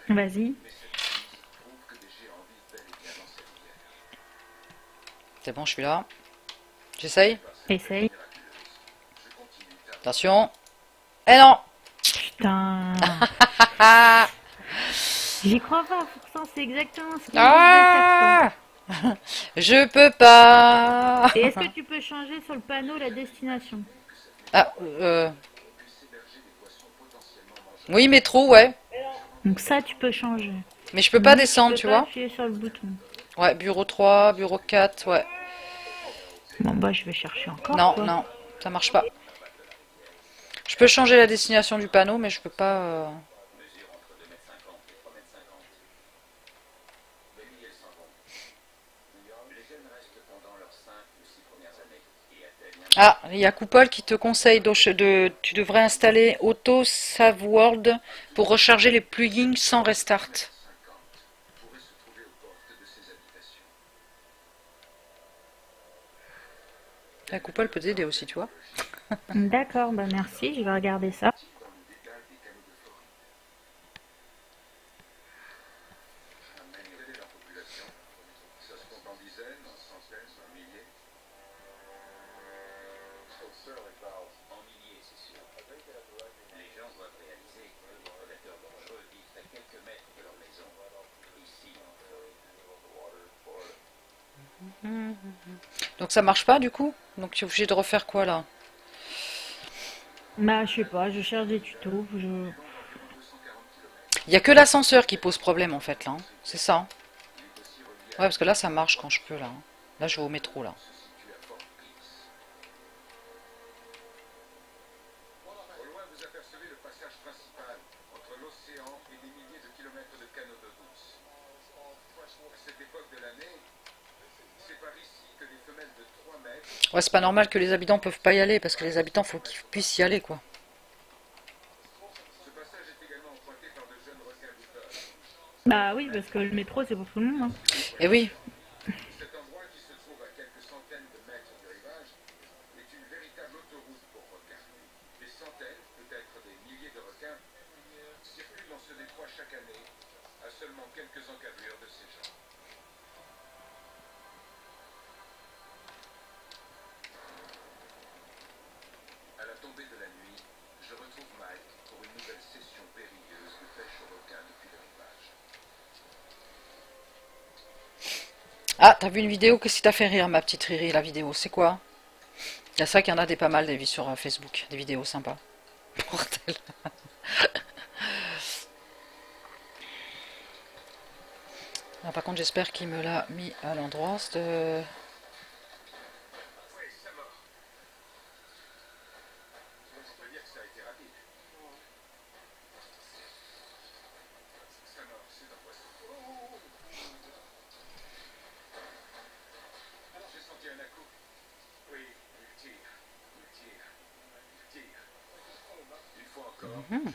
Vas-y. C'est bon, je suis là. J'essaye. Essaye. Attention. Eh non. Putain. J'y crois pas, pourtant c'est exactement ce qu'il Ah devait faire. Je peux pas. Et est-ce que tu peux changer sur le panneau la destination? Ah, oui, métro, ouais. Donc ça, tu peux changer. Mais je peux pas Mais descendre, tu tu peux pas vois. appuyer sur le bouton. Ouais, bureau 3, bureau 4, ouais. Bon bah je vais chercher encore. Non, quoi. non, ça marche pas. Je peux changer la destination du panneau, mais je peux pas... Ah, il y a Coupole qui te conseille tu devrais installer Auto Save World pour recharger les plugins sans restart. La Coupole peut t'aider aussi, tu vois. D'accord, bah merci, je vais regarder ça. Donc ça marche pas du coup? Donc tu es obligé de refaire quoi là? Bah, je sais pas, je cherche des tutos. Il y a que l'ascenseur qui pose problème en fait là, hein. C'est ça, hein. Ouais, parce que là ça marche quand je peux là, hein. Là je vais au métro là. Ouais, c'est pas normal que les habitants peuvent pas y aller parce que les habitants faut qu'ils puissent y aller quoi. Bah oui, parce que le métro, c'est pour tout le monde, hein. Et oui. Ah, t'as vu une vidéo? Qu'est-ce qui t'a fait rire, ma petite Riri, la vidéo? C'est quoi? Il y a ça qu'il y en a des pas mal des vues sur Facebook, des vidéos sympas. Bordel. Ah, par contre, j'espère qu'il me l'a mis à l'endroit.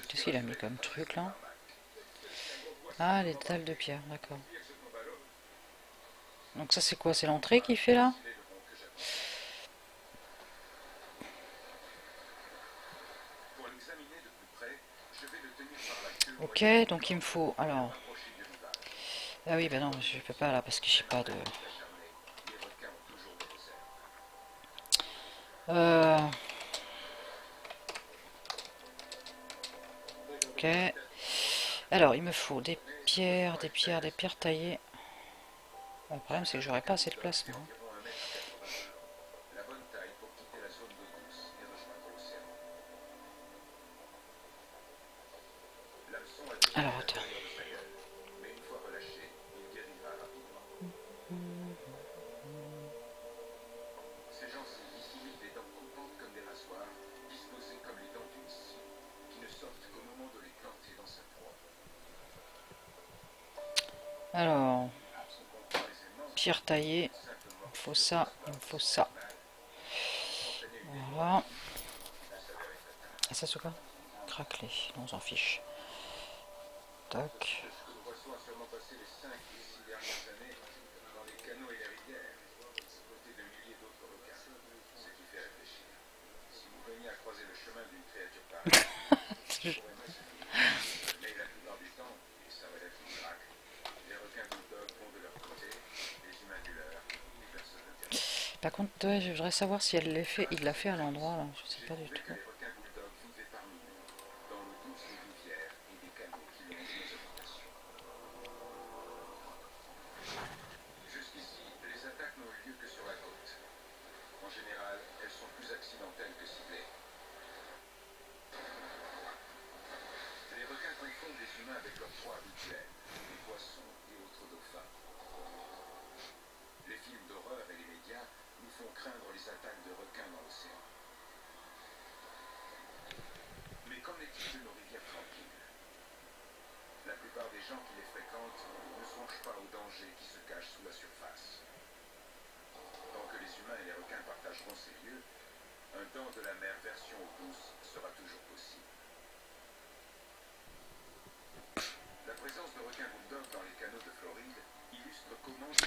Qu'est-ce qu'il a mis comme truc là? Ah, les dalles de pierre, d'accord. Donc ça c'est quoi? C'est l'entrée qu'il fait là? Ok, donc il me faut... Alors... Ah oui, ben non, je peux pas là parce que j'ai pas de... Ok. Alors, il me faut des pierres, des pierres taillées. Bon, le problème, c'est que j'aurais pas assez de place, moi. Alors, attends. Alors, pierre taillée. Il me faut ça, il me faut ça. Voilà. Et ça, c'est quoi? Craquelé. On s'en fiche. Tac. Par contre, ouais, je voudrais savoir si elle l'a fait, il l'a fait à l'endroit là. Je sais pas du tout.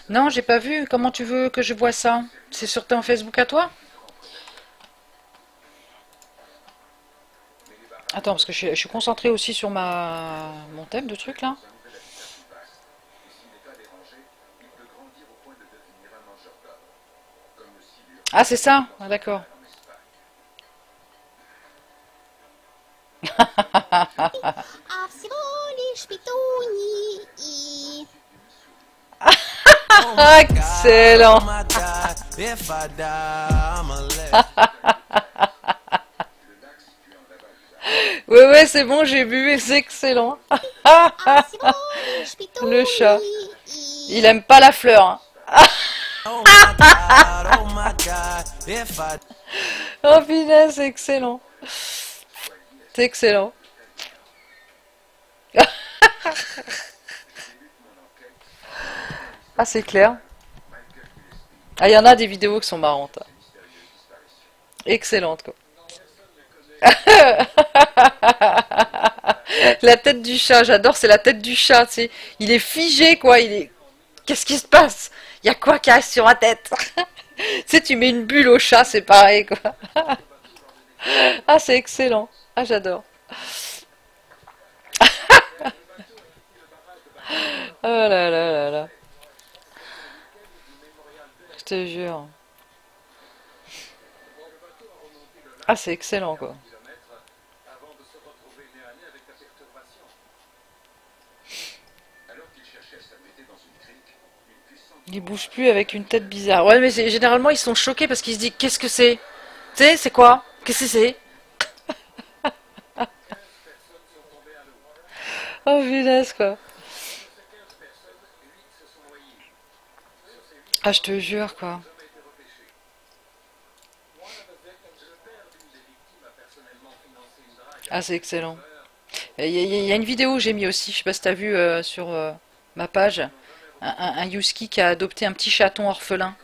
Non, j'ai pas vu. Comment tu veux que je vois ça? C'est sur ton Facebook à toi? Attends, parce que je suis concentrée aussi sur mon thème de truc là. Ah, c'est ça? Ah, d'accord. А всего лишь петуньи и... Excellent. Ouais, ouais, c'est bon, j'ai vu, c'est excellent. А всего лишь Le chat. петуньи и... Il aime pas la fleur. Hein. Oh punaise, c'est excellent. C'est excellent. Ah, c'est clair. Ah, il y en a des vidéos qui sont marrantes. Excellentes, quoi. La tête du chat, j'adore, c'est la tête du chat, tu sais. Il est figé, quoi. Il est... Qu'est-ce qui se passe? Il y a quoi qui reste sur la tête? Tu sais, tu mets une bulle au chat, c'est pareil, quoi. Ah, c'est excellent. Ah, j'adore. Oh là là là là. Je te jure. Ah, c'est excellent, quoi. Il bouge plus avec une tête bizarre. Ouais, mais généralement, ils sont choqués parce qu'ils se disent, qu'est-ce que c'est? Tu sais, c'est quoi? Qu'est-ce que c'est? Oh, punaise, quoi. Ah, je te jure, quoi. Ah, c'est excellent. Il y a une vidéo que j'ai mis aussi, je sais pas si t'as vu sur ma page, un Youski qui a adopté un petit chaton orphelin.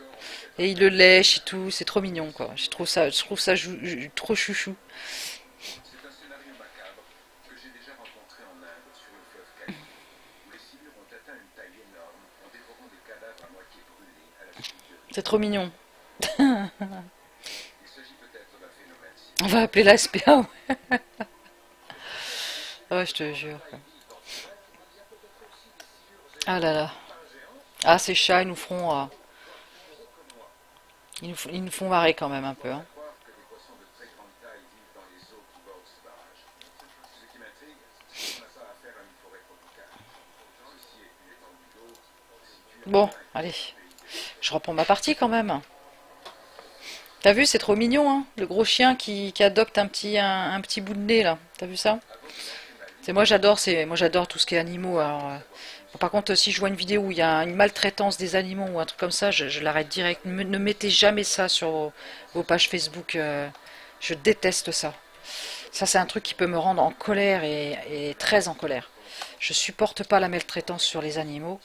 Et il le lèche et tout, c'est trop mignon, quoi. Je trouve ça trop chouchou. C'est trop mignon. On va appeler la SPA, ouais. Ouais, je te jure, quoi. Ah là là. Ah, ces chats, ils nous font marrer quand même un peu, hein. Bon, allez. Je reprends ma partie quand même. T'as vu, c'est trop mignon, hein. Le gros chien qui adopte un petit bout de nez, là. T'as vu ça? Moi j'adore tout ce qui est animaux. Alors, bon, par contre, si je vois une vidéo où il y a une maltraitance des animaux ou un truc comme ça, je l'arrête direct. Ne mettez jamais ça sur vos pages Facebook. Je déteste ça. Ça, c'est un truc qui peut me rendre en colère et très en colère. Je supporte pas la maltraitance sur les animaux.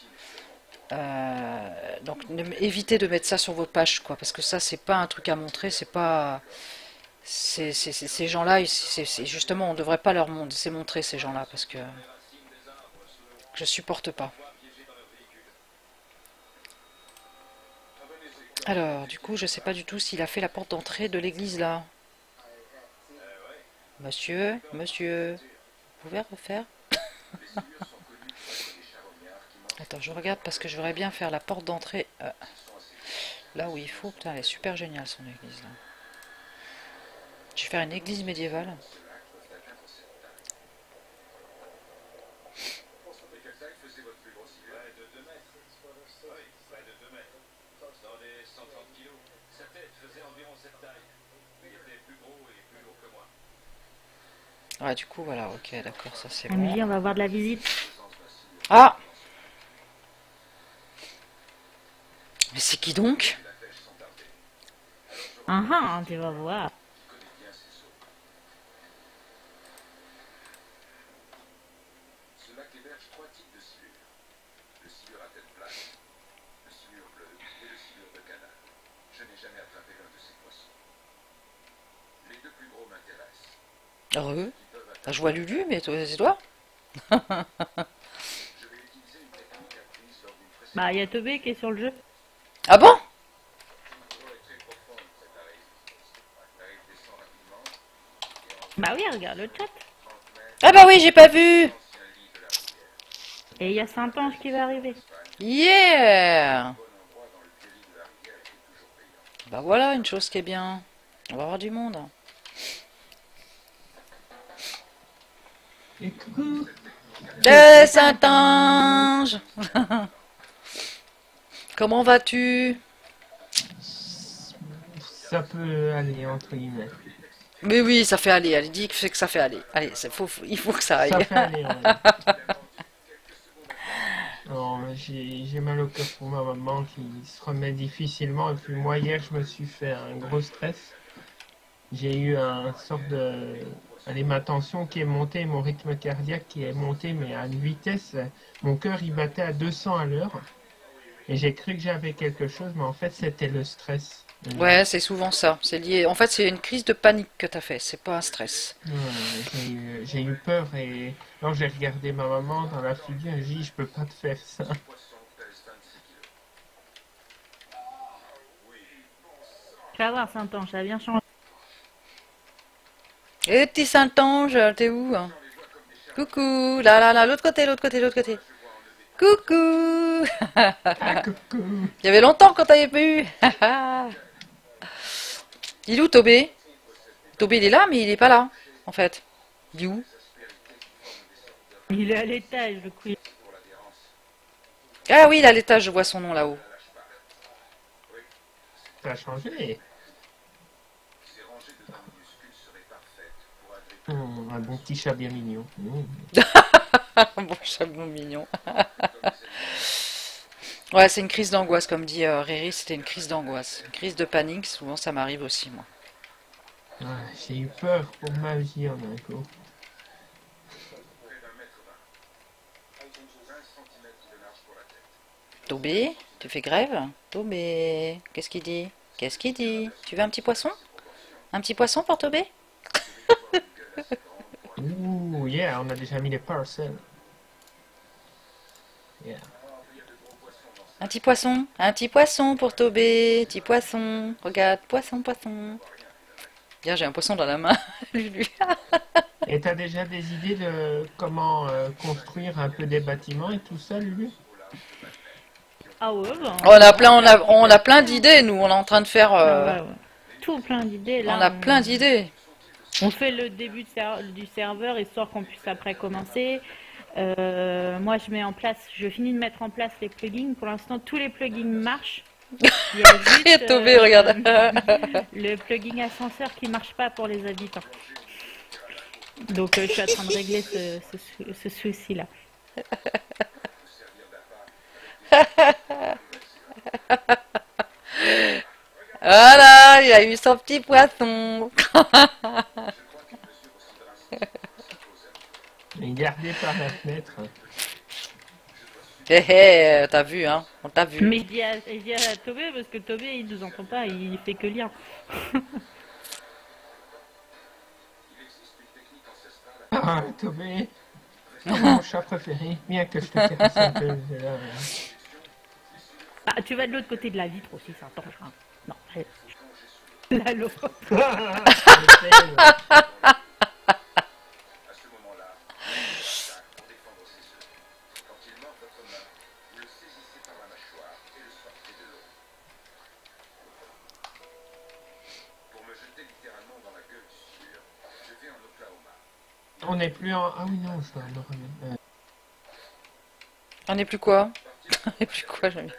Donc, évitez de mettre ça sur vos pages, quoi, parce que ça, c'est pas un truc à montrer, c'est pas. Ces gens-là, justement, on devrait pas leur laisser montrer ces gens-là, parce que je supporte pas. Alors, du coup, je sais pas du tout s'il a fait la porte d'entrée de l'église là. Monsieur, monsieur, vous pouvez refaire? Attends, je regarde parce que je voudrais bien faire la porte d'entrée là où il faut. Putain, elle est super géniale son église là. Je vais faire une église médiévale. Ouais, du coup, voilà, ok, d'accord, ça c'est bon. MJ, on va avoir de la visite. Ah! Mais c'est qui donc? Ah ah, tu vas voir. Heureux. Ah, je vois Lulu, mais c'est toi? Bah, il y a Tobé qui est sur le jeu. Ah bon? Bah oui, regarde le chat. Ah bah oui, j'ai pas vu! Et il y a Saint-Ange qui va arriver. Yeah! Bah voilà, une chose qui est bien. On va avoir du monde. Et coucou. Saint-Ange. Comment vas-tu? Ça peut aller, entre guillemets. Mais oui, ça fait aller. Elle dit que ça fait aller. Allez, il faut que ça Ça aille. fait aller, ouais. Non, j'ai mal au cœur pour ma maman qui se remet difficilement. Et puis moi, hier, je me suis fait un gros stress. J'ai eu un sorte de... Allez, ma tension qui est montée, mon rythme cardiaque qui est monté, mais à une vitesse, mon cœur il battait à 200 à l'heure. Et j'ai cru que j'avais quelque chose, mais en fait c'était le stress. Ouais, c'est souvent ça. C'est lié. En fait, c'est une crise de panique que t'as fait. C'est pas un stress. J'ai eu peur et quand j'ai regardé ma maman dans la figure, j'ai dit je peux pas te faire ça. Tu vas voir, Saint-Ange, ça a bien changé. Et petit Saint-Ange, t'es où? Coucou. Là, là, là, l'autre côté, l'autre côté, l'autre côté. Coucou. Ah coucou. Il y avait longtemps qu'on t'avait pas eu. Il est où, Tobé? Tobé, il est là, mais il est pas là, en fait. Il est où? Il est à l'étage, le coup. Ah oui, il est à l'étage, je vois son nom là-haut. Ça a changé. Un bon petit chat bien mignon. Bon chameau mignon. Ouais, c'est une crise d'angoisse, comme dit Riri, c'était une crise d'angoisse. Une crise de panique, souvent ça m'arrive aussi, moi. J'ai eu peur pour ma vie en un coup. Tobé, tu fais grève? Tobé, qu'est-ce qu'il dit? Qu'est-ce qu'il dit? Tu veux un petit poisson? Un petit poisson pour Tobé? Ouh, yeah, on a déjà mis les parcelles. Yeah. Un petit poisson pour Tobé, petit poisson. Regarde, poisson, poisson. Bien, j'ai un poisson dans la main, Lulu. Et t'as déjà des idées de comment construire un peu des bâtiments et tout ça, Lulu? Ah ouais, bah, On a plein d'idées, nous. On est en train de faire. ouais, ouais. Tout plein d'idées. Là, On a plein d'idées. On fait le début du serveur, histoire qu'on puisse après commencer. Moi, je finis de mettre en place les plugins. Pour l'instant, tous les plugins marchent. Il y a juste Tobé, regarde. le plugin ascenseur qui marche pas pour les habitants. Donc, je suis en train de régler ce souci-là. Voilà, il a eu son petit poisson. Et gardé par la fenêtre. Hé hé, t'as vu, hein? On t'a vu. Mais je dis à Tobé, parce que Tobé, il nous entend pas, il fait que lire. Ah, Tobé, mon chat préféré. Bien que je te caresse un peu. Ah, tu vas de l'autre côté de la vitre aussi, ça attend. Hein. Non, là, l'autre. On n'est plus en... Ah oui, non, je dois me remettre. On n'est plus quoi? On n'est plus quoi, j'aime bien.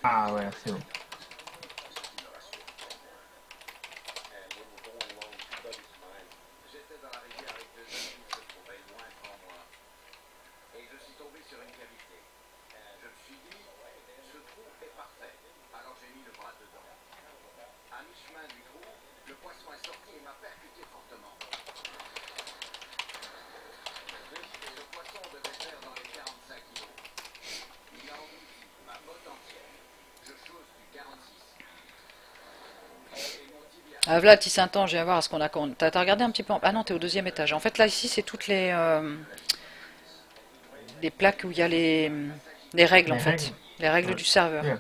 Ah ouais, c'est bon. Ah, voilà, petit Saint-Ange, je viens voir ce qu'on a. T'as regardé un petit peu Ah non, t'es au deuxième étage. En fait, là, ici, c'est toutes les plaques où il y a les règles, en fait. Les règles du serveur. Yeah.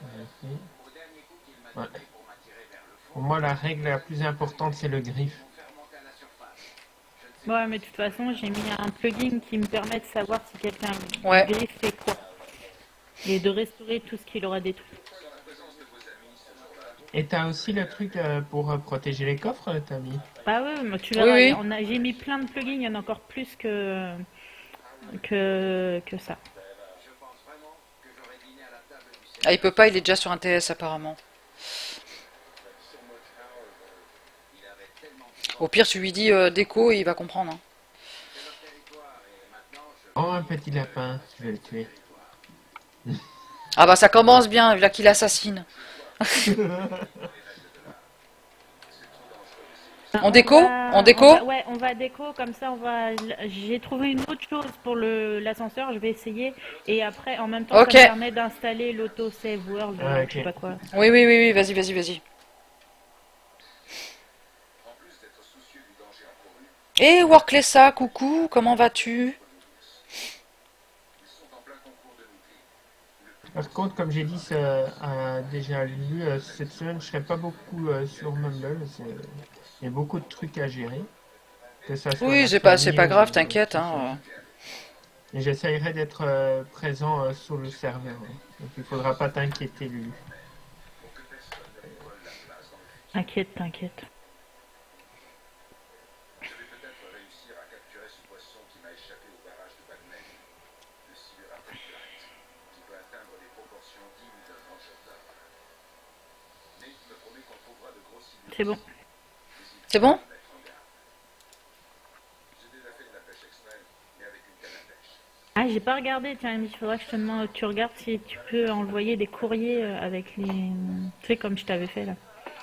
Ok. Ouais. Pour moi, la règle la plus importante, c'est le griffe. Ouais, mais de toute façon, j'ai mis un plugin qui me permet de savoir si quelqu'un Ouais. griffe fait quoi. Et de restaurer tout ce qu'il aura détruit. Et t'as aussi le truc pour protéger les coffres, t'as mis? Ah oui, mais tu Oui, verras, oui. j'ai mis plein de plugins, il y en a encore plus que ça. Ah, il peut pas, il est déjà sur un TS apparemment. Au pire, tu lui dis déco et il va comprendre. Hein. Oh, un petit lapin, je vais le tuer. Ah bah ça commence bien, là qu'il assassine. En déco? En déco? Ouais, on va déco, comme ça j'ai trouvé une autre chose pour l'ascenseur, je vais essayer. Et après, en même temps, Ok. ça me permet d'installer l'auto-save world, Ah, ok. je sais pas quoi. Oui, oui, oui, oui, vas-y, vas-y, vas-y. Et Worklessa, coucou, comment vas-tu? Par contre, comme j'ai dit déjà lu, cette semaine, je serai pas beaucoup sur Mumble. Il y a beaucoup de trucs à gérer. Que ça soit Oui, la c'est famille pas grave, ou t'inquiète. tout ça. Hein. Et j'essayerai d'être présent sur le serveur. Donc il faudra pas t'inquiéter, Lulu. T'inquiète, t'inquiète. C'est bon. C'est bon? Ah, j'ai pas regardé, tiens, il faudra que je te demande, tu regardes si tu peux envoyer des courriers avec les... Tu sais, comme je t'avais fait là.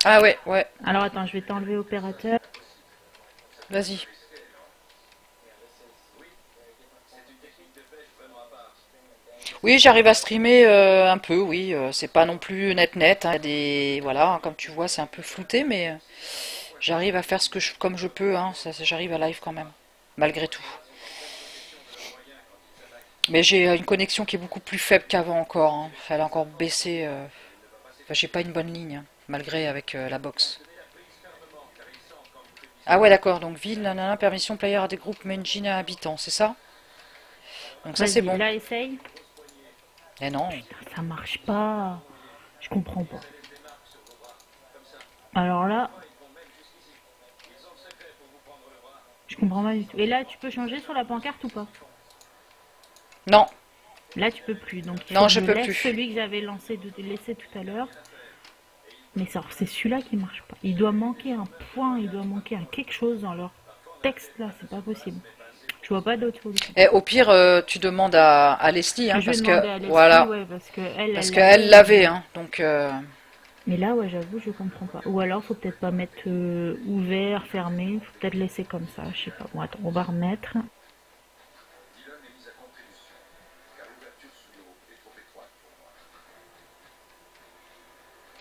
Ah ouais, ouais, Alors attends, je vais t'enlever opérateur. vas-y. Oui, j'arrive à streamer un peu, oui. C'est pas non plus net. Hein, voilà, hein, comme tu vois, c'est un peu flouté, mais j'arrive à faire comme je peux. Hein, j'arrive à live quand même, malgré tout. Mais j'ai une connexion qui est beaucoup plus faible qu'avant encore. Hein. Elle a encore baissé. Enfin, j'ai pas une bonne ligne, hein, malgré avec la box. Ah ouais, d'accord. Donc ville, nanana, permission player à des groupes Menjin à habitants, c'est ça? Donc ça c'est Vas-y, bon. là, essaye. Eh non. Ça marche pas. Je comprends pas. Alors là... Je comprends pas du tout. Et là, tu peux changer sur la pancarte ou pas? Non. Là, tu peux plus. Donc, il Non, faut que je peux laisse plus. celui que j'avais laissé tout à l'heure. Mais c'est celui-là qui marche pas. Il doit manquer un point, il doit manquer un quelque chose dans leur texte là. C'est pas possible. Je vois pas d'autre solution. Et au pire, tu demandes à Leslie, hein, Je vais parce demander que à Leslie, voilà, ouais, parce que elle qu'elle l'avait, hein, donc. Mais là, ouais, j'avoue, je comprends pas. Ou alors, faut peut-être pas mettre ouvert, fermé. Faut peut-être laisser comme ça. Je sais pas. Bon, attends, on va remettre.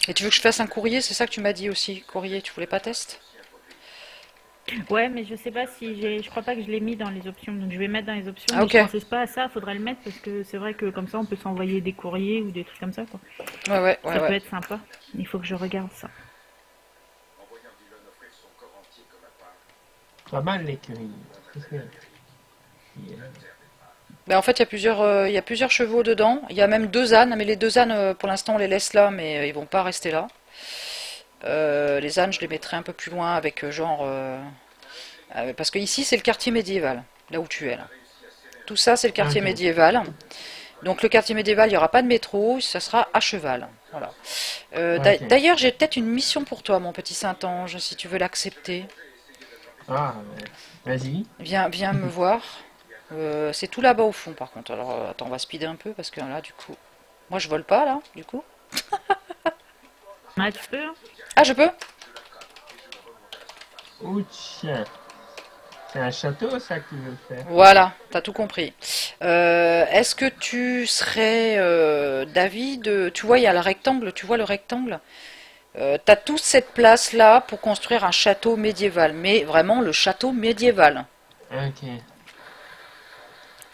Et tu veux que je fasse un courrier, c'est ça que tu m'as dit aussi, courrier, tu voulais pas test? Ouais, mais je sais pas si je crois pas que je l'ai mis dans les options. Donc, je vais mettre dans les options. Ah, Mais ok. je pensais pas à ça. Faudrait le mettre parce que c'est vrai que comme ça, on peut s'envoyer des courriers ou des trucs comme ça, quoi. Ouais, Ça peut être sympa. Il faut que je regarde ça. Pas mal l'écurie. Ben, en fait, il y a plusieurs chevaux dedans. Il y a même 2 ânes, mais les 2 ânes, pour l'instant, on les laisse là, mais ils vont pas rester là. Les ânes, je les mettrai un peu plus loin avec parce que ici, c'est le quartier médiéval, là où tu es là. Tout ça, c'est le quartier Ok. médiéval. Donc le quartier médiéval, il n'y aura pas de métro, ça sera à cheval. Voilà. Ok. D'ailleurs, j'ai peut-être une mission pour toi, mon petit Saint-Ange, si tu veux l'accepter. Ah, vas-y. Viens me voir. C'est tout là-bas au fond, par contre. Alors, attends, on va speeder un peu, parce que là, du coup... Moi, je vole pas, là, du coup. Ah, tu peux? Ah, je peux? Ouch. C'est un château, ça, que tu veux faire. Voilà, t'as tout compris. Est-ce que tu serais d'avis de... Tu vois, il y a le rectangle, tu vois le rectangle? T'as toute cette place-là pour construire un château médiéval, mais vraiment le château médiéval. Ok.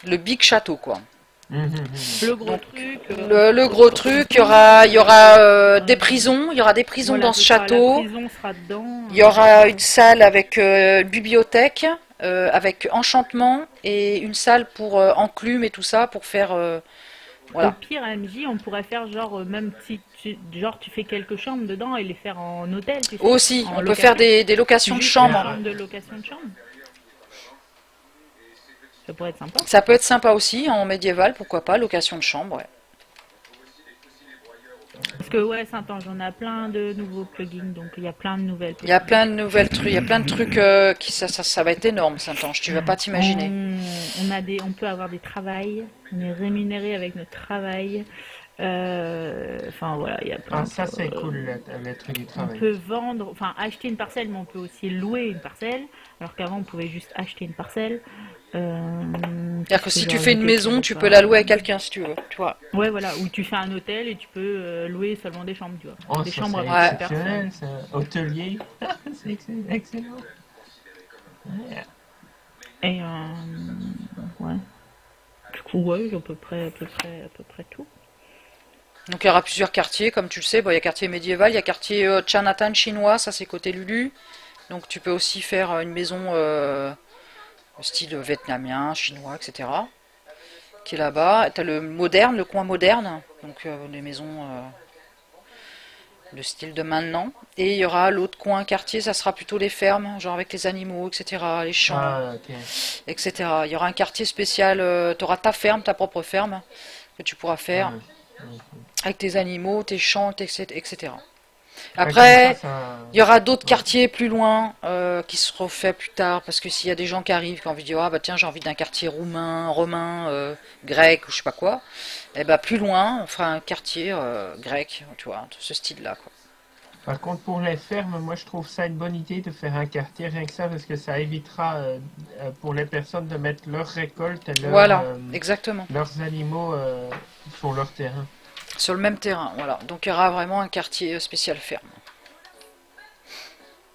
Le big château, quoi. Le gros Donc, truc. le gros truc, il y aura des prisons, il y aura des prisons Voilà, dans ce c'est ça, château. la prison sera dedans. Il y aura une salle avec bibliothèque, avec enchantement et une salle pour enclume et tout ça pour faire Au voilà. pire, à MJ, on pourrait faire genre, même si tu fais quelques chambres dedans et les faire en hôtel, tu sais, Aussi, en on peut faire location. des locations de Juste chambres. une chambre de location de chambre. Ça pourrait être sympa. Ça peut être sympa aussi en médiéval, pourquoi pas, location de chambre. Ouais. Parce que ouais, Saint-Ange, on a plein de nouveaux plugins, donc il y a plein de nouvelles. Il y a plein de nouvelles trucs, il y a plein de trucs qui ça va être énorme, Saint-Ange. Tu vas pas t'imaginer. On peut avoir des travails, on est rémunéré avec notre travail. Enfin voilà, il y a plein Ah, de ça choses. c'est cool, le truc du On travail. peut vendre, enfin acheter une parcelle, mais on peut aussi louer une parcelle. Alors qu'avant, on pouvait juste acheter une parcelle. C'est-à-dire que si J'ai tu fais une rajouté maison, plein tu de peux fois. la louer à quelqu'un si tu veux, tu vois. Ouais, voilà, ou tu fais un hôtel et tu peux louer seulement des chambres, tu vois. Oh, Des ça chambres c'est avec Ouais. une personne. exceptionnel, ça. Hôtelier. C'est excellent. Ouais. Et ouais. Du coup, ouais, à peu près tout. Donc il y aura plusieurs quartiers, comme tu le sais. Bon, il y a quartier médiéval, il y a quartier Chinatown chinois, ça c'est côté Lulu. Donc tu peux aussi faire une maison style vietnamien, chinois, etc. qui est là-bas. Tu as le moderne, le coin moderne, donc les maisons de style de maintenant. Et il y aura l'autre coin quartier, ça sera plutôt les fermes, genre avec les animaux, etc., les champs, Ah, ok. etc. Il y aura un quartier spécial, tu auras ta ferme, ta propre ferme, que tu pourras faire avec tes animaux, tes champs, etc. Après, il y aura d'autres quartiers plus loin qui seront faits plus tard, parce que s'il y a des gens qui arrivent, qui ont envie de dire, ah bah tiens, j'ai envie d'un quartier roumain, romain, grec, ou je sais pas quoi, et bah plus loin, on fera un quartier grec, tu vois, de ce style-là, quoi. Par contre, pour les fermes, moi je trouve ça une bonne idée de faire un quartier, rien que ça, parce que ça évitera pour les personnes de mettre leurs récoltes et Voilà, exactement. leurs animaux sur leur terrain. Sur le même terrain, voilà. Donc il y aura vraiment un quartier spécial ferme.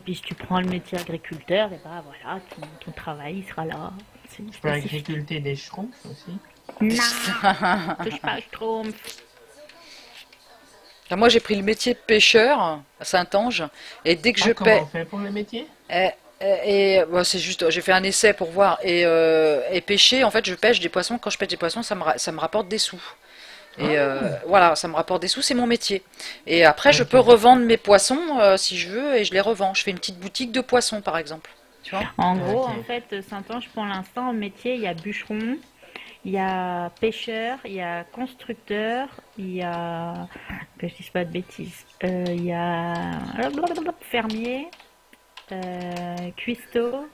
Puis si tu prends le métier agriculteur, et bah voilà, ton travail il sera là. C'est Je peux spécifique. agriculter des schtroumpfs aussi. Non, touche pas, je trompe. Là, moi j'ai pris le métier de pêcheur à Saint-Ange, et dès que je Comment pêche... on fait pour le métier? Bon, c'est juste, j'ai fait un essai pour voir. Et pêcher, en fait, je pêche des poissons. Quand je pêche des poissons, ça me rapporte des sous. Et voilà, ça me rapporte des sous, c'est mon métier. Et après, je Ok. peux revendre mes poissons si je veux, et je les revends. Je fais une petite boutique de poissons, par exemple. Tu vois? En gros, Ok. en fait, Saint-Ange, pour l'instant, au métier, il y a bûcheron, il y a pêcheur, il y a constructeur, il y a... que je dise pas de bêtises. Il y a fermier, cuistot.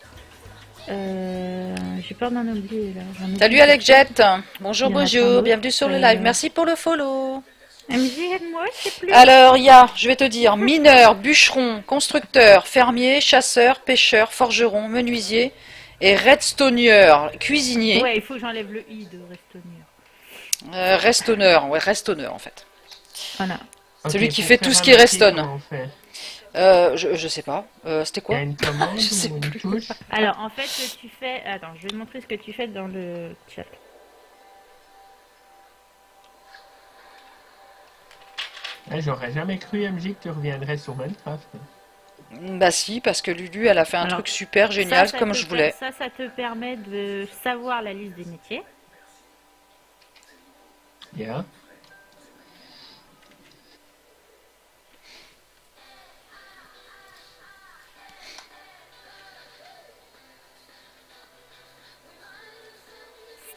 J'ai peur d'en oublier là. J'en oublie. Salut Alex Jet. Bonjour, Il y en a plein bonjour. d'autres. Bienvenue sur le live. Merci pour le follow. MJ, aide-moi, je sais plus. Alors, il y a, je vais te dire, mineur, bûcheron, constructeur, fermier, chasseur, pêcheur, forgeron, menuisier et redstonieur, cuisinier. Ouais, il faut que j'enlève le i de Restonure. Restonneur, ouais, restonneur en fait. Voilà. Celui Ok, qui pour fait faire tout ce un qui métier, restonne. comment on fait? Je sais pas. C'était Il y quoi? a une commande Je sais ou une plus. touche? Alors, en fait, tu fais... Attends, je vais te montrer ce que tu fais dans le chat. J'aurais jamais cru, MJ, que tu reviendrais sur Minecraft. Bah si, parce que Lulu, elle a fait un Alors, truc super génial, Ça comme te je voulais. Ça te permet de savoir la liste des métiers. Yeah.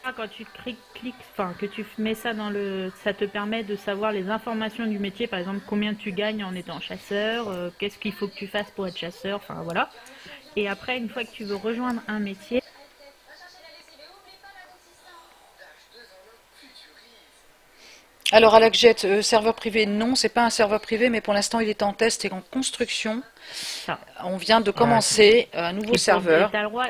Ça, quand tu cliques, enfin que tu mets ça dans le, ça te permet de savoir les informations du métier, par exemple combien tu gagnes en étant chasseur, qu'est-ce qu'il faut que tu fasses pour être chasseur, enfin voilà. Et après, une fois que tu veux rejoindre un métier, Alors Alex Jet, serveur privé, non, c'est pas un serveur privé, mais pour l'instant il est en test et en construction. ça. On vient de commencer un nouveau serveur T'as le droit,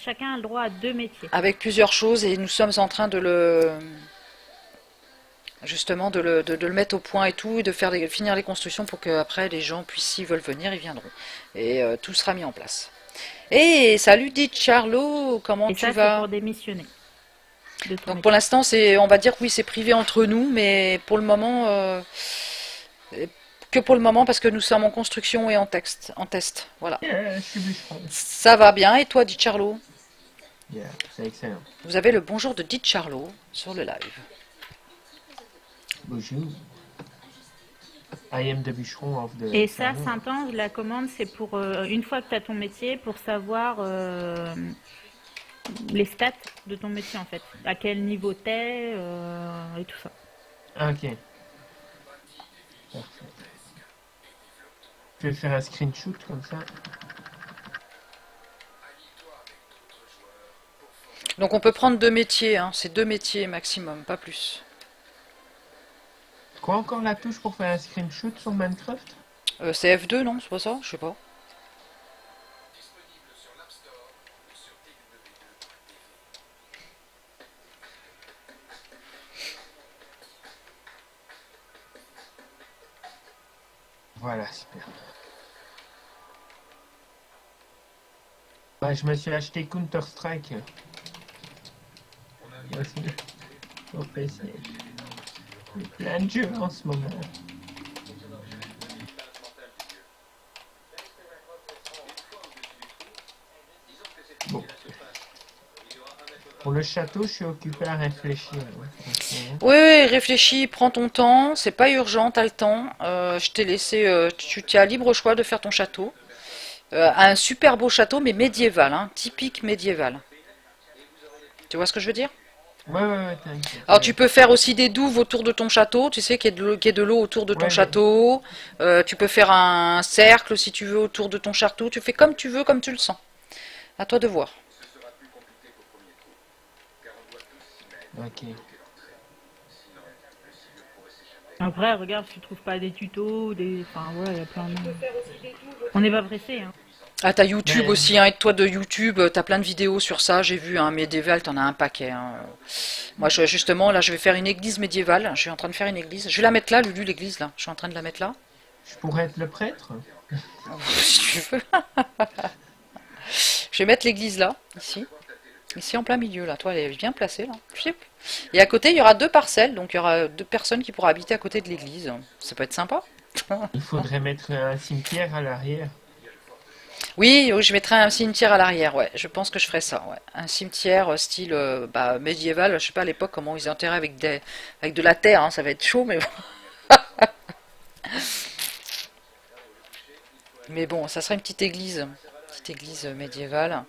chacun a le droit à 2 métiers. avec plusieurs choses et nous sommes en train de le justement de le mettre au point et tout, et de finir les constructions pour que après les gens puissent, s'ils veulent venir, ils viendront. Et tout sera mis en place. Et salut dit Charlot, comment Et tu ça, c'est vas? pour démissionner. de ton Donc pour l'instant, on va dire que oui, c'est privé entre nous, mais pour le moment, que pour le moment, parce que nous sommes en construction et en test. Voilà. Je suis bûcheron. Ça va bien. Et toi, dit Charlot? Yeah, c'est excellent. Vous avez le bonjour de dit Charlot sur le live. Bonjour. I am the bûcheron of the... Et ça, Saint-Ange, la commande, c'est pour, une fois que tu as ton métier, pour savoir les stats de ton métier, en fait. À quel niveau t'es et tout ça. Ah, ok. Parfait. Je vais faire un screenshot comme ça. Donc on peut prendre 2 métiers, hein. C'est 2 métiers maximum, pas plus. Quoi encore la touche pour faire un screenshot sur Minecraft? C'est F2, non? C'est pas ça? Je sais pas. Voilà, super. Ouais, je me suis acheté Counter-Strike. Voici. Au PC. Il y a plein de jeux en ce moment. Bon. Pour le château, je suis occupé à réfléchir. Oui, oui, réfléchis, prends ton temps, c'est pas urgent, t'as le temps. Je t'ai laissé, tu as libre choix de faire ton château. Un super beau château, mais médiéval, hein, typique médiéval. Tu vois ce que je veux dire? Ouais, t'inquiète. Alors tu peux faire aussi des douves autour de ton château, tu sais qu'il y ait de l'eau autour de ton Ouais, château. Tu peux faire un cercle si tu veux autour de ton château. Tu fais comme tu veux, comme tu le sens. À toi de voir. Ok. Après, regarde, si tu trouves pas des tutos, des... Enfin, ouais, il y a plein de... On n'est pas pressé, hein. Ah, t'as YouTube Mais- aussi, hein, et toi de YouTube, t'as plein de vidéos sur ça, j'ai vu, hein, médiéval, t'en as un paquet. Hein. Moi, justement, là, je vais faire une église médiévale, je suis en train de faire une église. Je vais la mettre là, Lulu, l'église, là, je suis en train de la mettre là. Je pourrais être le prêtre? Si tu veux. Je vais mettre l'église là, ici. Ici en plein milieu, là. Toi, elle est bien placée, là. Chip. Et à côté, il y aura 2 parcelles, donc il y aura 2 personnes qui pourront habiter à côté de l'église. Ça peut être sympa. Il faudrait mettre un cimetière à l'arrière. Oui, je mettrai un cimetière à l'arrière, ouais. Je pense que je ferai ça, ouais. Un cimetière style médiéval, je sais pas à l'époque comment ils enterraient avec de la terre, hein, ça va être chaud, mais bon. Mais bon, ça sera une petite église médiévale.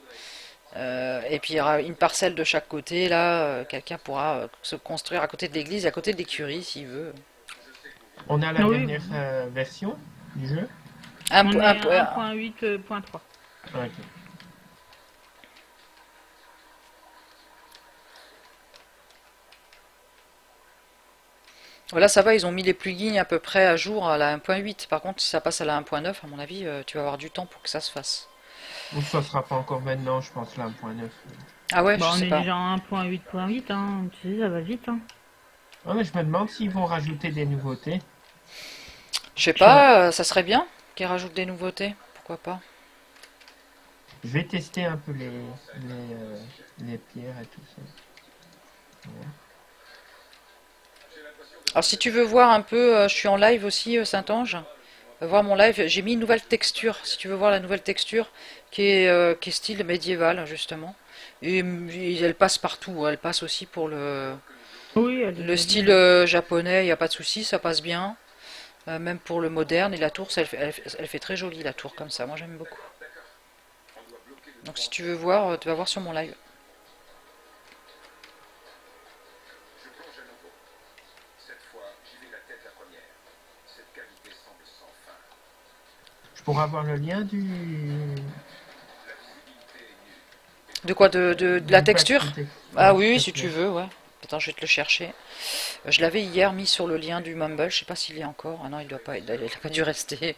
Et puis il y aura une parcelle de chaque côté, là, quelqu'un pourra se construire à côté de l'église, à côté de l'écurie s'il veut. On a la Oui. dernière version du jeu. On est à 1.8.3. Ok. Voilà, ça va, ils ont mis les plugins à peu près à jour à la 1.8. Par contre, si ça passe à la 1.9, à mon avis, tu vas avoir du temps pour que ça se fasse. Ou ça sera pas encore maintenant, je pense, là, 1.9. Ah ouais, Bah, je on sais est pas. déjà à 1.8.8, hein. Tu sais, ça va vite, hein. Ah, mais je me demande s'ils vont rajouter des nouveautés. Je sais pas, ça serait bien qu'ils rajoutent des nouveautés. Pourquoi pas? Je vais tester un peu les pierres et tout ça. Alors si tu veux voir un peu, je suis en live aussi, Saint-Ange. Voir mon live, j'ai mis une nouvelle texture. Si tu veux voir la nouvelle texture, qui est style médiéval, justement. Et elle passe partout. Elle passe aussi pour Oui, le style japonais, il n'y a pas de souci, ça passe bien. Même pour le moderne. Et la tour, elle fait très jolie, la tour, comme ça. Moi, j'aime beaucoup. Donc si tu veux voir, tu vas voir sur mon live. Je pourrais avoir le lien du... De quoi? De la texture? Ah oui, s'il si te tu plaît. veux, ouais. Attends, je vais te le chercher. Je l'avais hier mis sur le lien du Mumble. Je sais pas s'il y est encore. Ah non, il doit pas. Il a pas dû rester.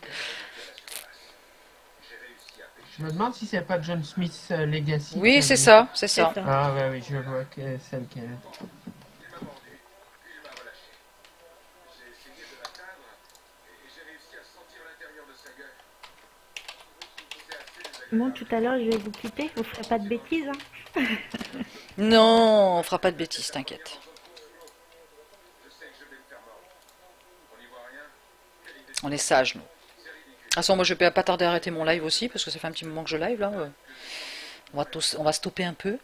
Je me demande si c'est pas John Smith Legacy. Oui, c'est ça, c'est ça. C'est ça. Ah ouais, oui, je vois que c'est lequel. Bon, tout à l'heure, je vais vous quitter. Vous ferez pas de bêtises, hein. Non, on fera pas de bêtises, t'inquiète. On est sages, nous. De toute façon, moi je vais pas tarder à arrêter mon live aussi, parce que ça fait un petit moment que je live là. On va stopper un peu.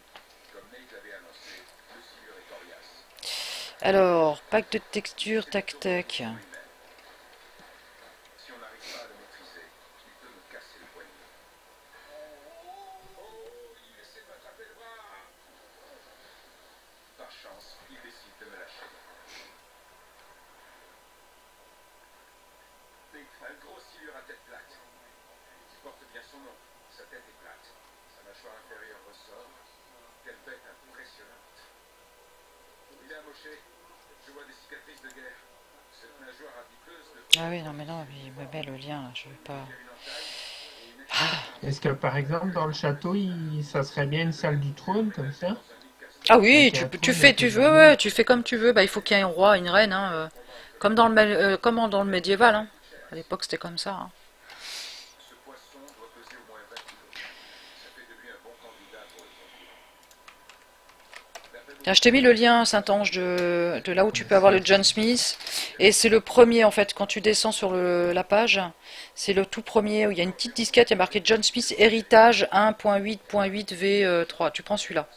Alors, pack de texture, tac tac. Ah oui, non mais non, il me met le lien là, je veux pas. Est-ce que par exemple dans le château, ça serait bien une salle du trône comme ça? Ah oui, Avec un tu trône fais, avec tu les veux, anneaux. ouais, tu fais comme tu veux. Bah, il faut qu'il y ait un roi, une reine, hein, comme comment dans le médiéval, hein. À l'époque, c'était comme ça, hein. Tiens, je t'ai mis le lien Saint-Ange de là où tu peux avoir le John Smith. Et c'est le premier, en fait, quand tu descends sur la page, c'est le tout premier où il y a une petite disquette, il y a marqué John Smith Héritage 1.8.8 V3. Tu prends celui-là.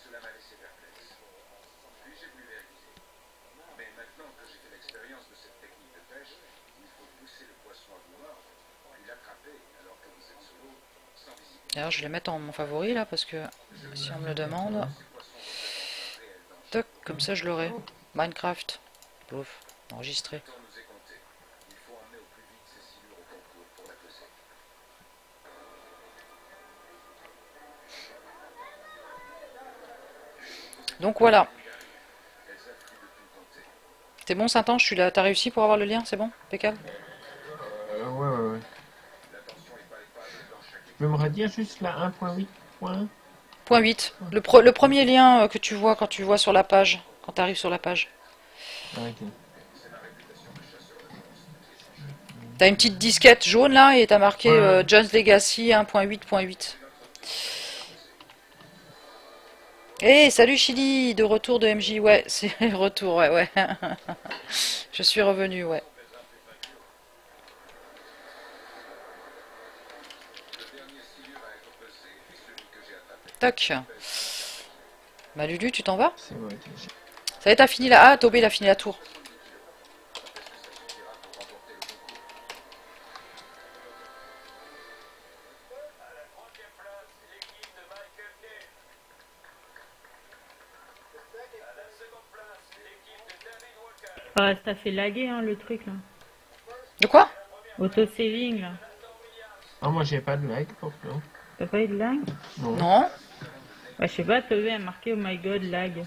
D'ailleurs, je vais les mettre en mon favori là parce que si on me le demande, toc, comme ça je l'aurai. Minecraft, pouf, enregistré. Donc voilà. C'est bon, Saint-Ange, t'as réussi pour avoir le lien, c'est bon, impeccable. Ouais. Tu peux me redire juste la 1.8 point? Point 8. Le premier lien que tu vois quand tu vois sur la page, quand tu arrives sur la page. Ah, ok. T'as une petite disquette jaune là et t'as marqué Ouais. John's Legacy 1.8.8. Eh, salut Chili, de retour de MJ, ouais, c'est le retour, ouais. Je suis revenu, ouais. Toc. Bah Lulu, tu t'en vas? C'est vrai. Ça y est, t'as fini la... Ah, Tobé, il a fini la tour. Ah, ça fait laguer, hein, le truc, là. De quoi? Auto-saving, là. Ah, moi j'ai pas de lag pourtant. T'as pas eu de lag? Non. Non. Ouais, je sais pas, Tobé a marqué oh my god, lag.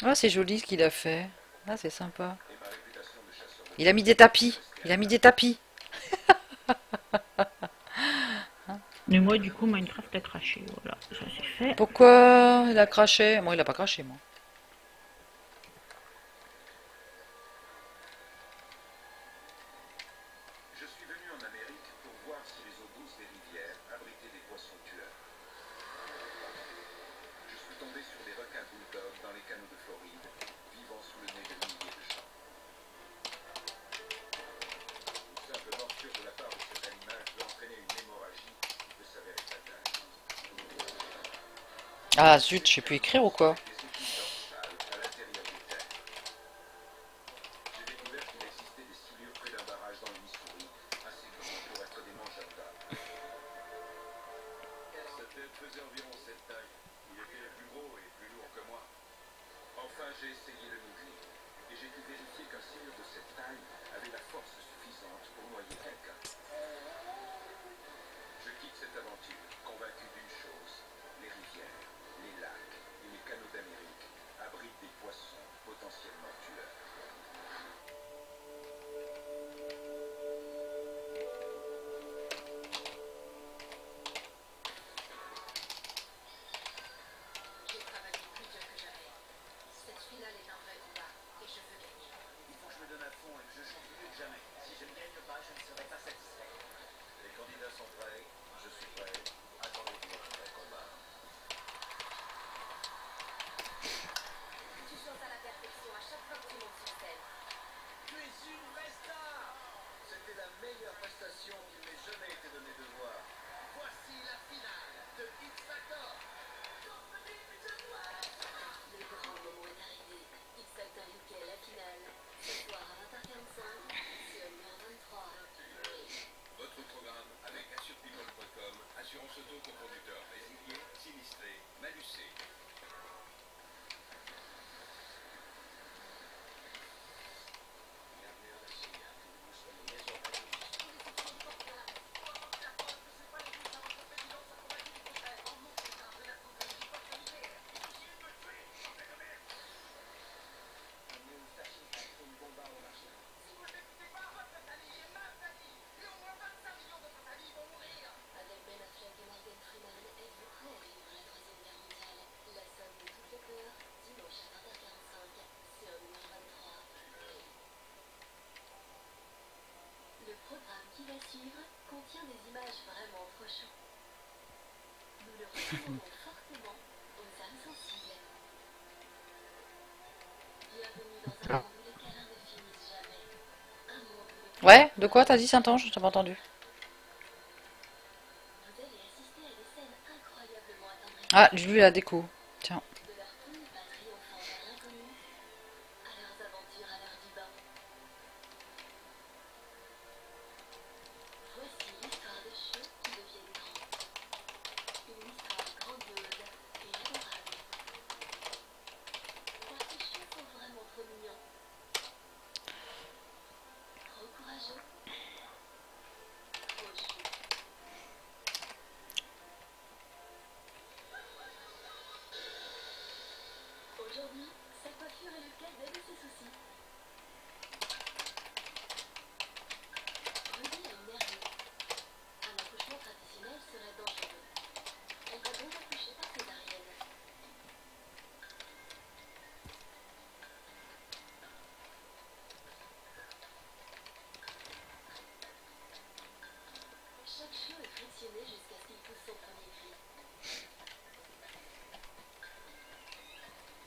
Ah, c'est joli ce qu'il a fait. Ah, c'est sympa. Il a mis des tapis. Il a mis des tapis. Mais moi, du coup, Minecraft a craché. Voilà, ça c'est fait. Pourquoi il a craché? Moi, il a pas craché, moi. Ah zut, j'ai pu écrire ou quoi? suivre contient des images vraiment trop chouettes. Nous le recommandons fortement aux âmes sensibles. Bienvenue dans un Ah. monde où les câlins ne finissent jamais. Un monde où les Ouais, de quoi t'as dit Saint-Ange? Je t'ai pas entendu. vous allez assister à des scènes incroyablement attendries. Ah, j'ai lu la déco. Tiens. De leur poule pas triomphant vers l'inconnu, à leurs aventures à l'heure du bain. Voici l'histoire de chiots qui deviennent grands. Une histoire grandiose et adorable. Car ces chiots sont vraiment trop mignons. Trop courageux. Trop chou. Aujourd'hui, sa coiffure est le cadet de ses soucis. Ruby a une hernie. Un accouchement traditionnel serait dangereux. Elle va donc accoucher par césarienne. Chaque chiot est frictionné jusqu'à ce qu'il pousse son premier cri.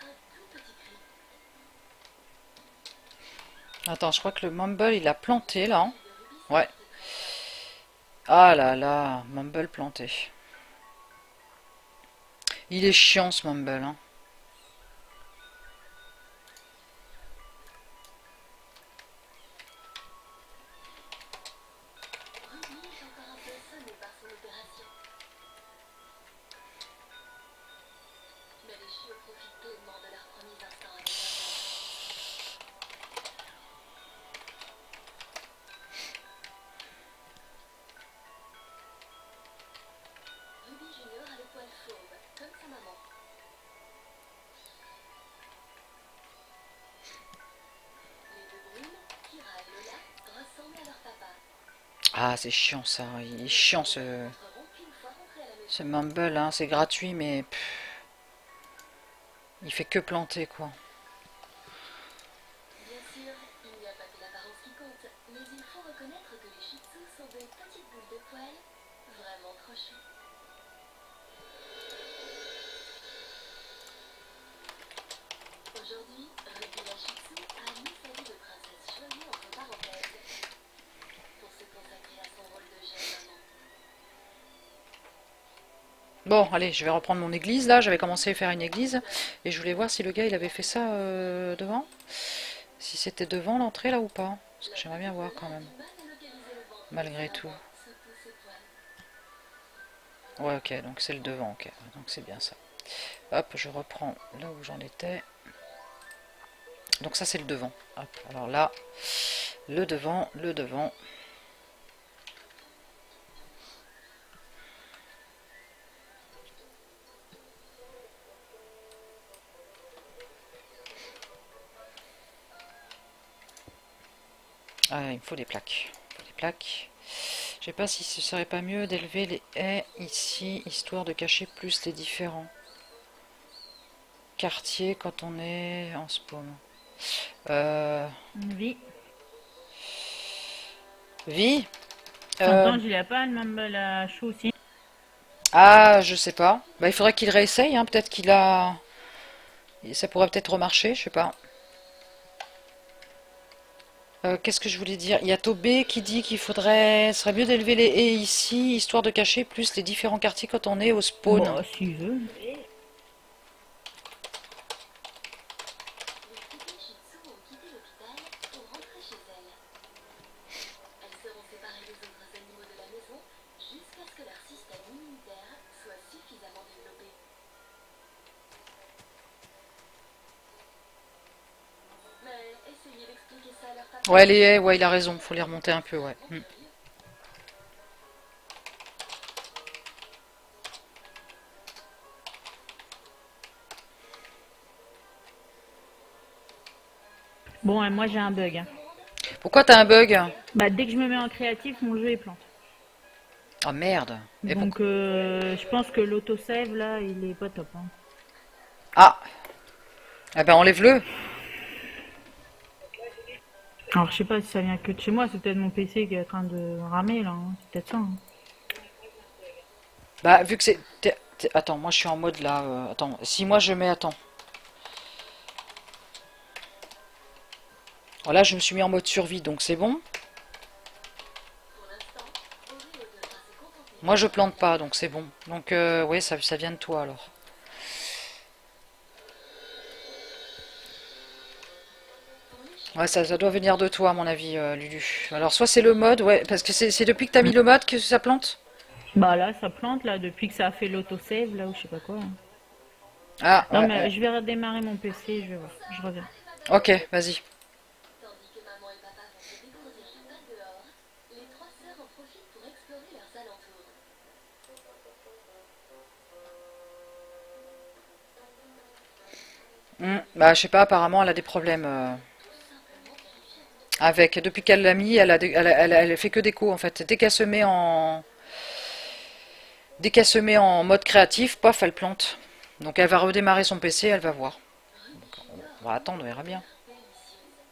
Un tout petit cri. Attends, je crois que le Mumble il a planté là. Hein. De Ruby Ouais. s'écarte très fort. Ah là là, Mumble planté. Il est chiant ce Mumble. Hein. Ruby est encore un peu sonnée par son opération. Mais les chiots profitent pleinement de leurs premiers instants avec leur maître. Ruby Junior a le poil fauve, comme sa maman. Les deux brunes, Kira et Lola, ressemblent à leur papa. Ah, c'est chiant ça. Il est chiant Elles ce, ne rentreront qu'une fois rentrées à la maison. ce Mumble. Hein. C'est gratuit, mais il fait que planter quoi. Bien sûr, il n'y a pas que l'apparence qui compte, mais il faut reconnaître que les Shih Tzus sont de petites boules de poils, vraiment trop chou. Aujourd'hui, Ruby la Shih Tzu a mis sa vie de princesse choisie entre parenthèses pour se consacrer à son rôle de jeune maman. Bon, allez, je vais reprendre mon église là. J'avais commencé à faire une église et je voulais voir si le gars il avait fait ça devant. Si c'était devant l'entrée là ou pas. Parce que j'aimerais bien voir quand même. Du mal à localiser le ventre Malgré de sa tout. maman sous tous ses poils. Ouais, ok, donc c'est le devant, ok. Donc c'est bien ça. Hop, je reprends là où j'en étais. Donc ça c'est le devant. Hop, alors là, le devant, le devant. Ah, il me faut des plaques. Il me faut des plaques. Je sais pas si ce serait pas mieux d'élever les haies ici, histoire de cacher plus les différents quartiers quand on est en spawn. Oui. Vie T'entends, il a pas le Mumble à chaud aussi. Ah, je sais pas. Bah, il faudrait qu'il réessaye, hein. Peut-être qu'il a... Ça pourrait peut-être remarcher, je sais pas. Qu'est-ce que je voulais dire? Il y a Tobé qui dit qu'il faudrait... Ce serait mieux d'élever les haies ici, histoire de cacher plus les différents quartiers quand on est au spawn. Bon, s'il veut. Les poupées Shih Tzu ont quitté l'hôpital pour rentrer chez elles. Elles seront séparées des autres animaux de la maison jusqu'à ce que leur système immunitaire soit suffisamment développé. Mais essayez d'expliquer ça à leur papa. Ouais, les haies, ouais, il a raison. Faut les remonter un peu, ouais. Bon, et moi j'ai un bug. Hein. Pourquoi t'as un bug? Bah, dès que je me mets en créatif, mon jeu est plante. Oh merde. Et Donc, pourquoi je pense que l'autosave là, il est pas top. Hein. Ah. Eh ben enlève-le. Alors, je sais pas si ça vient que de chez moi, c'est peut-être mon PC qui est en train de ramer là, hein. C'est peut-être ça, hein. Bah, vu que c'est... Attends, moi je suis en mode là. Attends, si moi je mets... Attends. Voilà, je me suis mis en mode survie, donc c'est bon. Moi je plante pas, donc c'est bon. Donc, oui, ça vient de toi alors. Ouais, ça doit venir de toi, à mon avis, Lulu. Alors, soit c'est le mode, ouais, parce que c'est depuis que t'as mis le mode que ça plante? Bah là, ça plante là, depuis que ça a fait l'autosave là, ou je sais pas quoi, hein. Ah, Non, ouais, mais ouais. je vais redémarrer mon PC, je vais voir, je reviens. Ok, vas-y. Tandis que maman et papa vont se dégourdir la patte dehors, les trois sœurs en profitent pour explorer leurs alentours. Bah, je sais pas, apparemment, elle a des problèmes avec. Depuis qu'elle l'a mis, elle fait que déco, en fait. Dès qu'elle se met en mode créatif, paf, elle plante. Donc, elle va redémarrer son PC, elle va voir. Donc, on va attendre, on verra bien.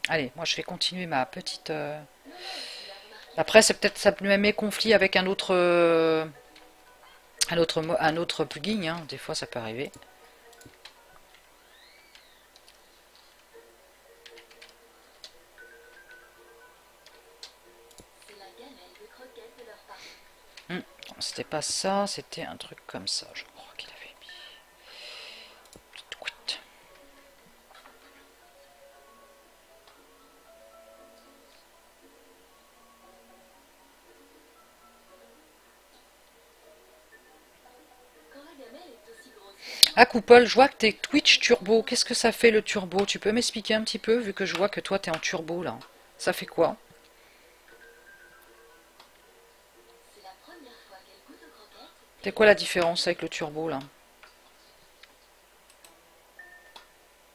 Allez, moi, je vais continuer ma petite... Après, c'est peut-être ça me met conflit avec un autre plugin, hein. Des fois, ça peut arriver. C'est la gamelle de croquettes de leurs parents. C'était pas ça, c'était un truc comme ça, je crois qu'il avait mis. Petite couette. Quand la gamelle est aussi grosse Ah, Couple, je vois que t'es Twitch Turbo. Qu'est-ce que ça fait le turbo? Tu peux m'expliquer un petit peu, vu que je vois que toi t'es en turbo là. Ça fait quoi? c'est la première fois qu'elle goûte aux croquettes, C'est quoi la différence avec le turbo là?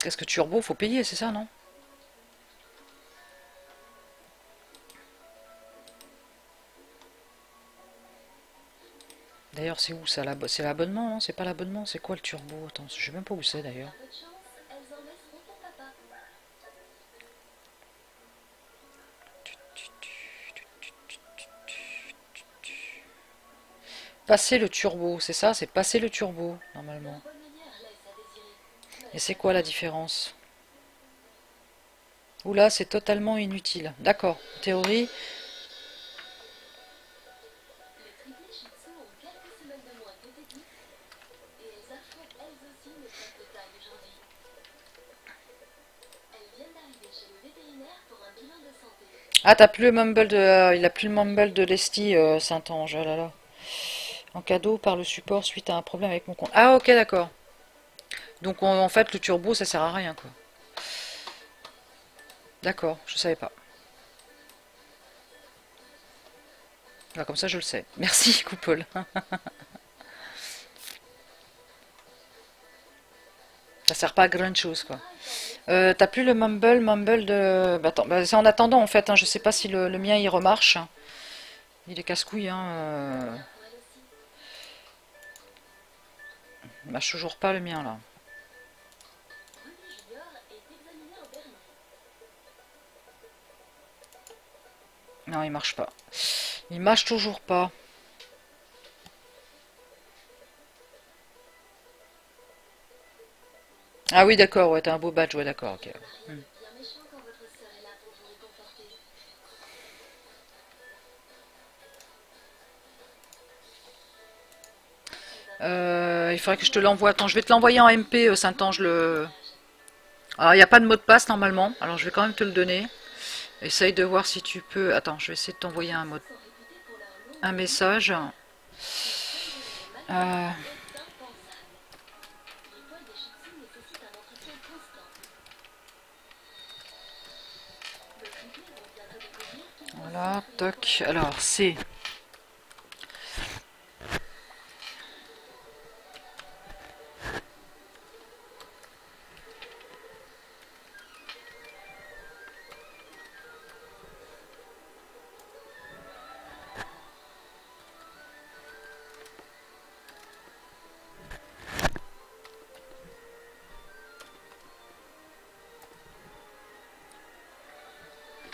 Qu'est-ce que turbo, faut payer, c'est ça, non? D'ailleurs, c'est où ça? C'est l'abonnement, non? C'est pas l'abonnement, c'est quoi le turbo? Attends, je sais même pas où c'est d'ailleurs. un peu de chance, elles en laisseront pour papa. Passer le turbo, c'est ça? C'est passer le turbo, normalement. Leur bonne manière laisse à désirer. Et c'est quoi la différence? Oula, c'est totalement inutile. D'accord, théorie. Les triplés Shih Tzu ont quelques semaines de moins que Teddy, et elles affrontent elles aussi une épreuve de taille aujourd'hui. Elles viennent d'arriver chez le vétérinaire pour un bilan de santé. Ah, t'as plus le mumble de... il a plus le mumble de Leslie, Saint-Ange, oh là là. En cadeau par le support suite à un problème avec mon compte. Ah, ok, d'accord. Donc, en fait, le turbo, ça sert à rien, quoi. D'accord, je savais pas. Ah, comme ça, je le sais. Merci, Couple. Ça sert pas à grand chose, quoi. T'as plus le mumble de... Bah, attends, bah, c'est en attendant, en fait, hein. Je sais pas si le mien, il remarche. Il est casse-couille, hein. Il marche toujours pas, le mien, là. Ruby Junior est examiné en dernier. Non, il marche pas. Il marche toujours pas. Ah oui, d'accord, ouais, t'as un beau badge, ouais, d'accord, ok. Bien méchant quand votre sœur est là pour vous réconforter. Il faudrait que je te l'envoie. Attends, je vais te l'envoyer en MP, Saint-Ange. Alors, il n'y a pas de mot de passe normalement. Alors, je vais quand même te le donner. Essaye de voir si tu peux. Attends, je vais essayer de t'envoyer un message. Euh, Les poils des Shih Tzu nécessitent un entretien constant. Le triplé vont bientôt découvrir qu'ils voilà, toc. Alors, c'est...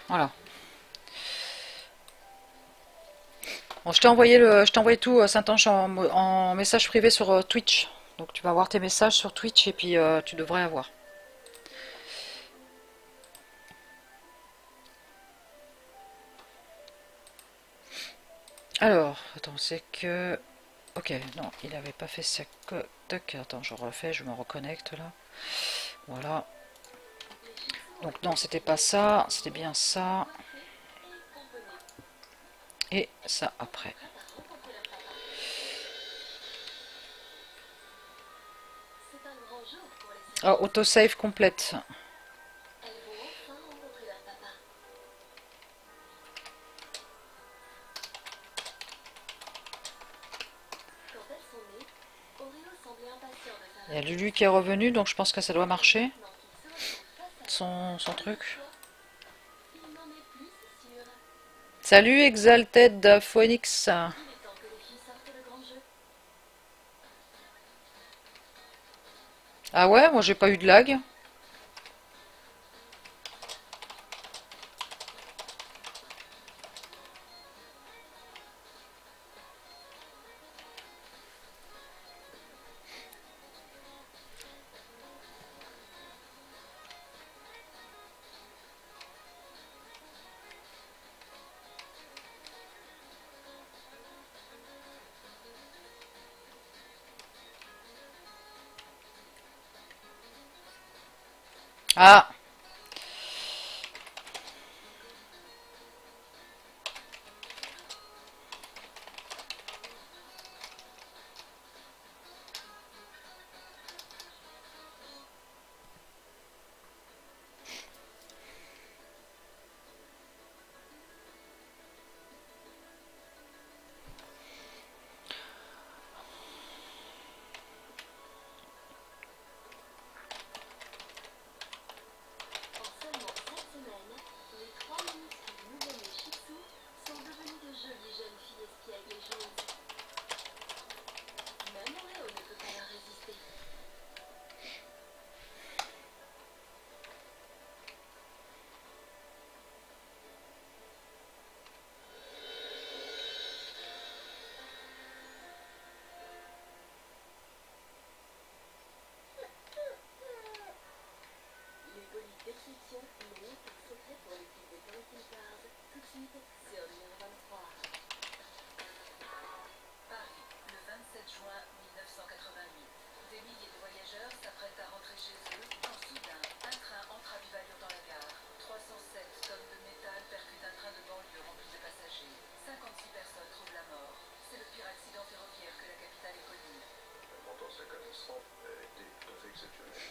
Voilà. Bon, je t'ai envoyé tout, Saint-Ange, en message privé sur Twitch. Donc tu vas voir tes messages sur Twitch et puis tu devrais avoir. Alors, attends, c'est que... Ok, non, il n'avait pas fait ça. Tac, attends, je refais, je me reconnecte là. Voilà. Donc non, c'était pas ça, c'était bien ça. Et ça après. C'est un grand jour pour les Ah, autosave complète. Elles vont enfin rencontrer leur papa. Quand elles sont nées, Oreo semblait impatient de faire Il y a Lulu qui est revenu, donc je pense que ça doit marcher. maintenant qu'il se retrouve face à Son truc. il n'en est plus si sûr. Salut Exalted Phoenix. Il est temps que les filles sortent le grand jeu. Ah ouais, moi j'ai pas eu de lag. Ah, En seulement 7 semaines, les 3 minuscules nouveau-nés Shih Tzu sont devenus de jolies jeunes filles espiègles et joueuses. Même Oreo ne peut pas leur résister. Les bolides d'exception n'ont aucun secret pour l'équipe des Parenting Cars. Tout de suite sur numéro 23. Paris, le 27 juin 1988. Des milliers de voyageurs s'apprêtent à rentrer chez eux quand soudain, un train entre à vive allure dans la gare. 307 tonnes de métal percutent un train de banlieue rempli de passagers. 56 personnes trouvent la mort. C'est le pire accident ferroviaire que la capitale ait connu. Pendant sa catastrophe a été tout à fait exceptionnelle.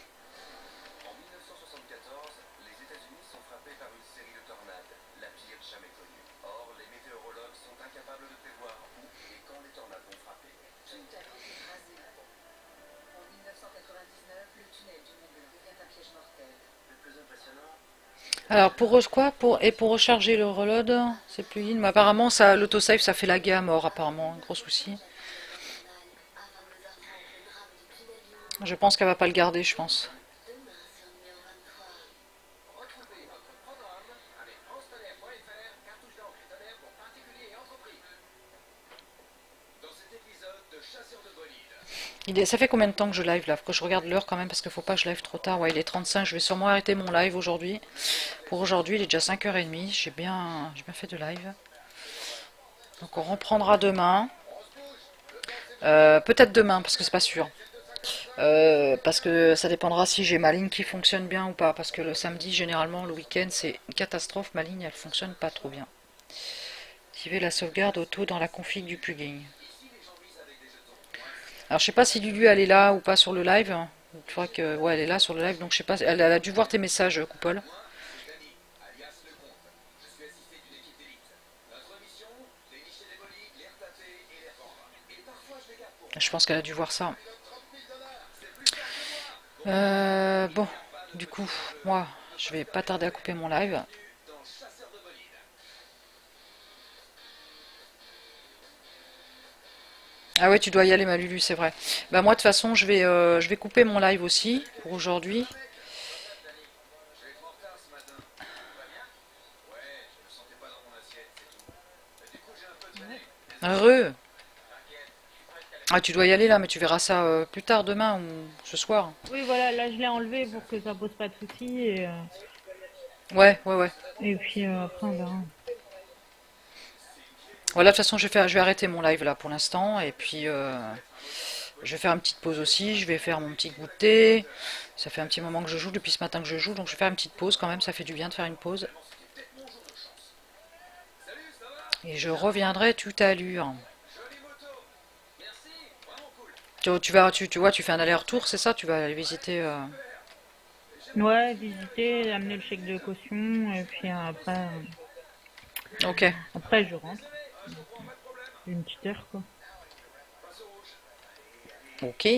En 1974, les États-Unis sont frappés par une série de tornades, la pire jamais connue. Or, les météorologues sont incapables de prévoir où et quand les tornades vont frapper. Tout a été écrasé. En 1999, le tunnel du Mont Blanc devient un piège mortel. Le plus impressionnant, alors pour recharger le reload, c'est plugin, mais apparemment ça, l'autosave ça fait laguer à mort apparemment, un gros souci. Je pense qu'elle va pas le garder, je pense. retrouvez notre programme avec francetonnerre.fr, cartouche d'encre et tonnerre pour particuliers et entreprises. Dans cet épisode de Chasseurs de bolides, Ça fait combien de temps que je live là? Faut que je regarde l'heure quand même parce qu'il faut pas que je live trop tard. Ouais, il est 35, je vais sûrement arrêter mon live aujourd'hui. Pour aujourd'hui, il est déjà 5h30, j'ai bien fait de live. Donc on reprendra demain. Peut-être demain parce que c'est pas sûr. Parce que ça dépendra si j'ai ma ligne qui fonctionne bien ou pas. Parce que le samedi, généralement, le week-end, c'est une catastrophe. Ma ligne, elle fonctionne pas trop bien. Activez la sauvegarde auto dans la config du plugin. Alors, je sais pas si Lulu, elle est là ou pas sur le live. Je crois que, ouais, elle est là sur le live. Donc, je sais pas. Elle a dû voir tes messages, Coupole. alias Le Comte. Je suis assisté d'une équipe d'élite. Notre mission, dénicher les bolides, les retaper et les rendre. Et parfois, je les garde pour Je pense qu'elle a dû voir ça. Bon, du coup, moi, je vais pas tarder à couper mon live. dans Chasseurs de bolides. Ah ouais, tu dois y aller, ma Lulu, c'est vrai. Bah moi, de toute façon, je vais couper mon live aussi pour aujourd'hui. Je vais être en retard ce matin. Tout va bien? Ouais, Heureux. Ah, tu dois y aller là, mais tu verras ça plus tard, demain ou ce soir. Oui, voilà, là je l'ai enlevé pour que ça pose pas de soucis Ouais, ouais, ouais. et puis après on verra. Voilà, de toute façon, je vais arrêter mon live là pour l'instant. Et puis, je vais faire une petite pause aussi. Je vais faire mon petit goûter. Ça fait un petit moment que je joue, depuis ce matin que je joue. Donc, je vais faire une petite pause quand même. Ça fait du bien de faire une pause. Et je reviendrai tout à l'heure. Tu vois, tu fais un aller-retour, c'est ça? Tu vas aller visiter. Ouais, visiter, amener le chèque de caution et puis Ok. après je rentre. Une petite heure quoi. Ok.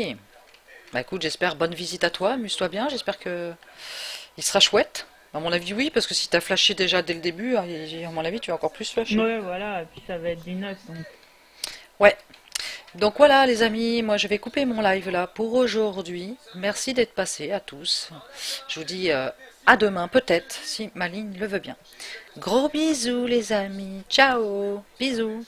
Bah écoute, j'espère bonne visite à toi. Amuse-toi bien. J'espère que il sera chouette. À mon avis, oui, parce que si t'as flashé déjà dès le début, à mon avis, tu vas encore plus flasher. Ouais, voilà, et puis ça va être du neuf donc. Ouais. Donc voilà les amis, moi je vais couper mon live là pour aujourd'hui. Merci d'être passés à tous. Je vous dis à demain peut-être, si ma ligne le veut bien. Gros bisous les amis, ciao, bisous.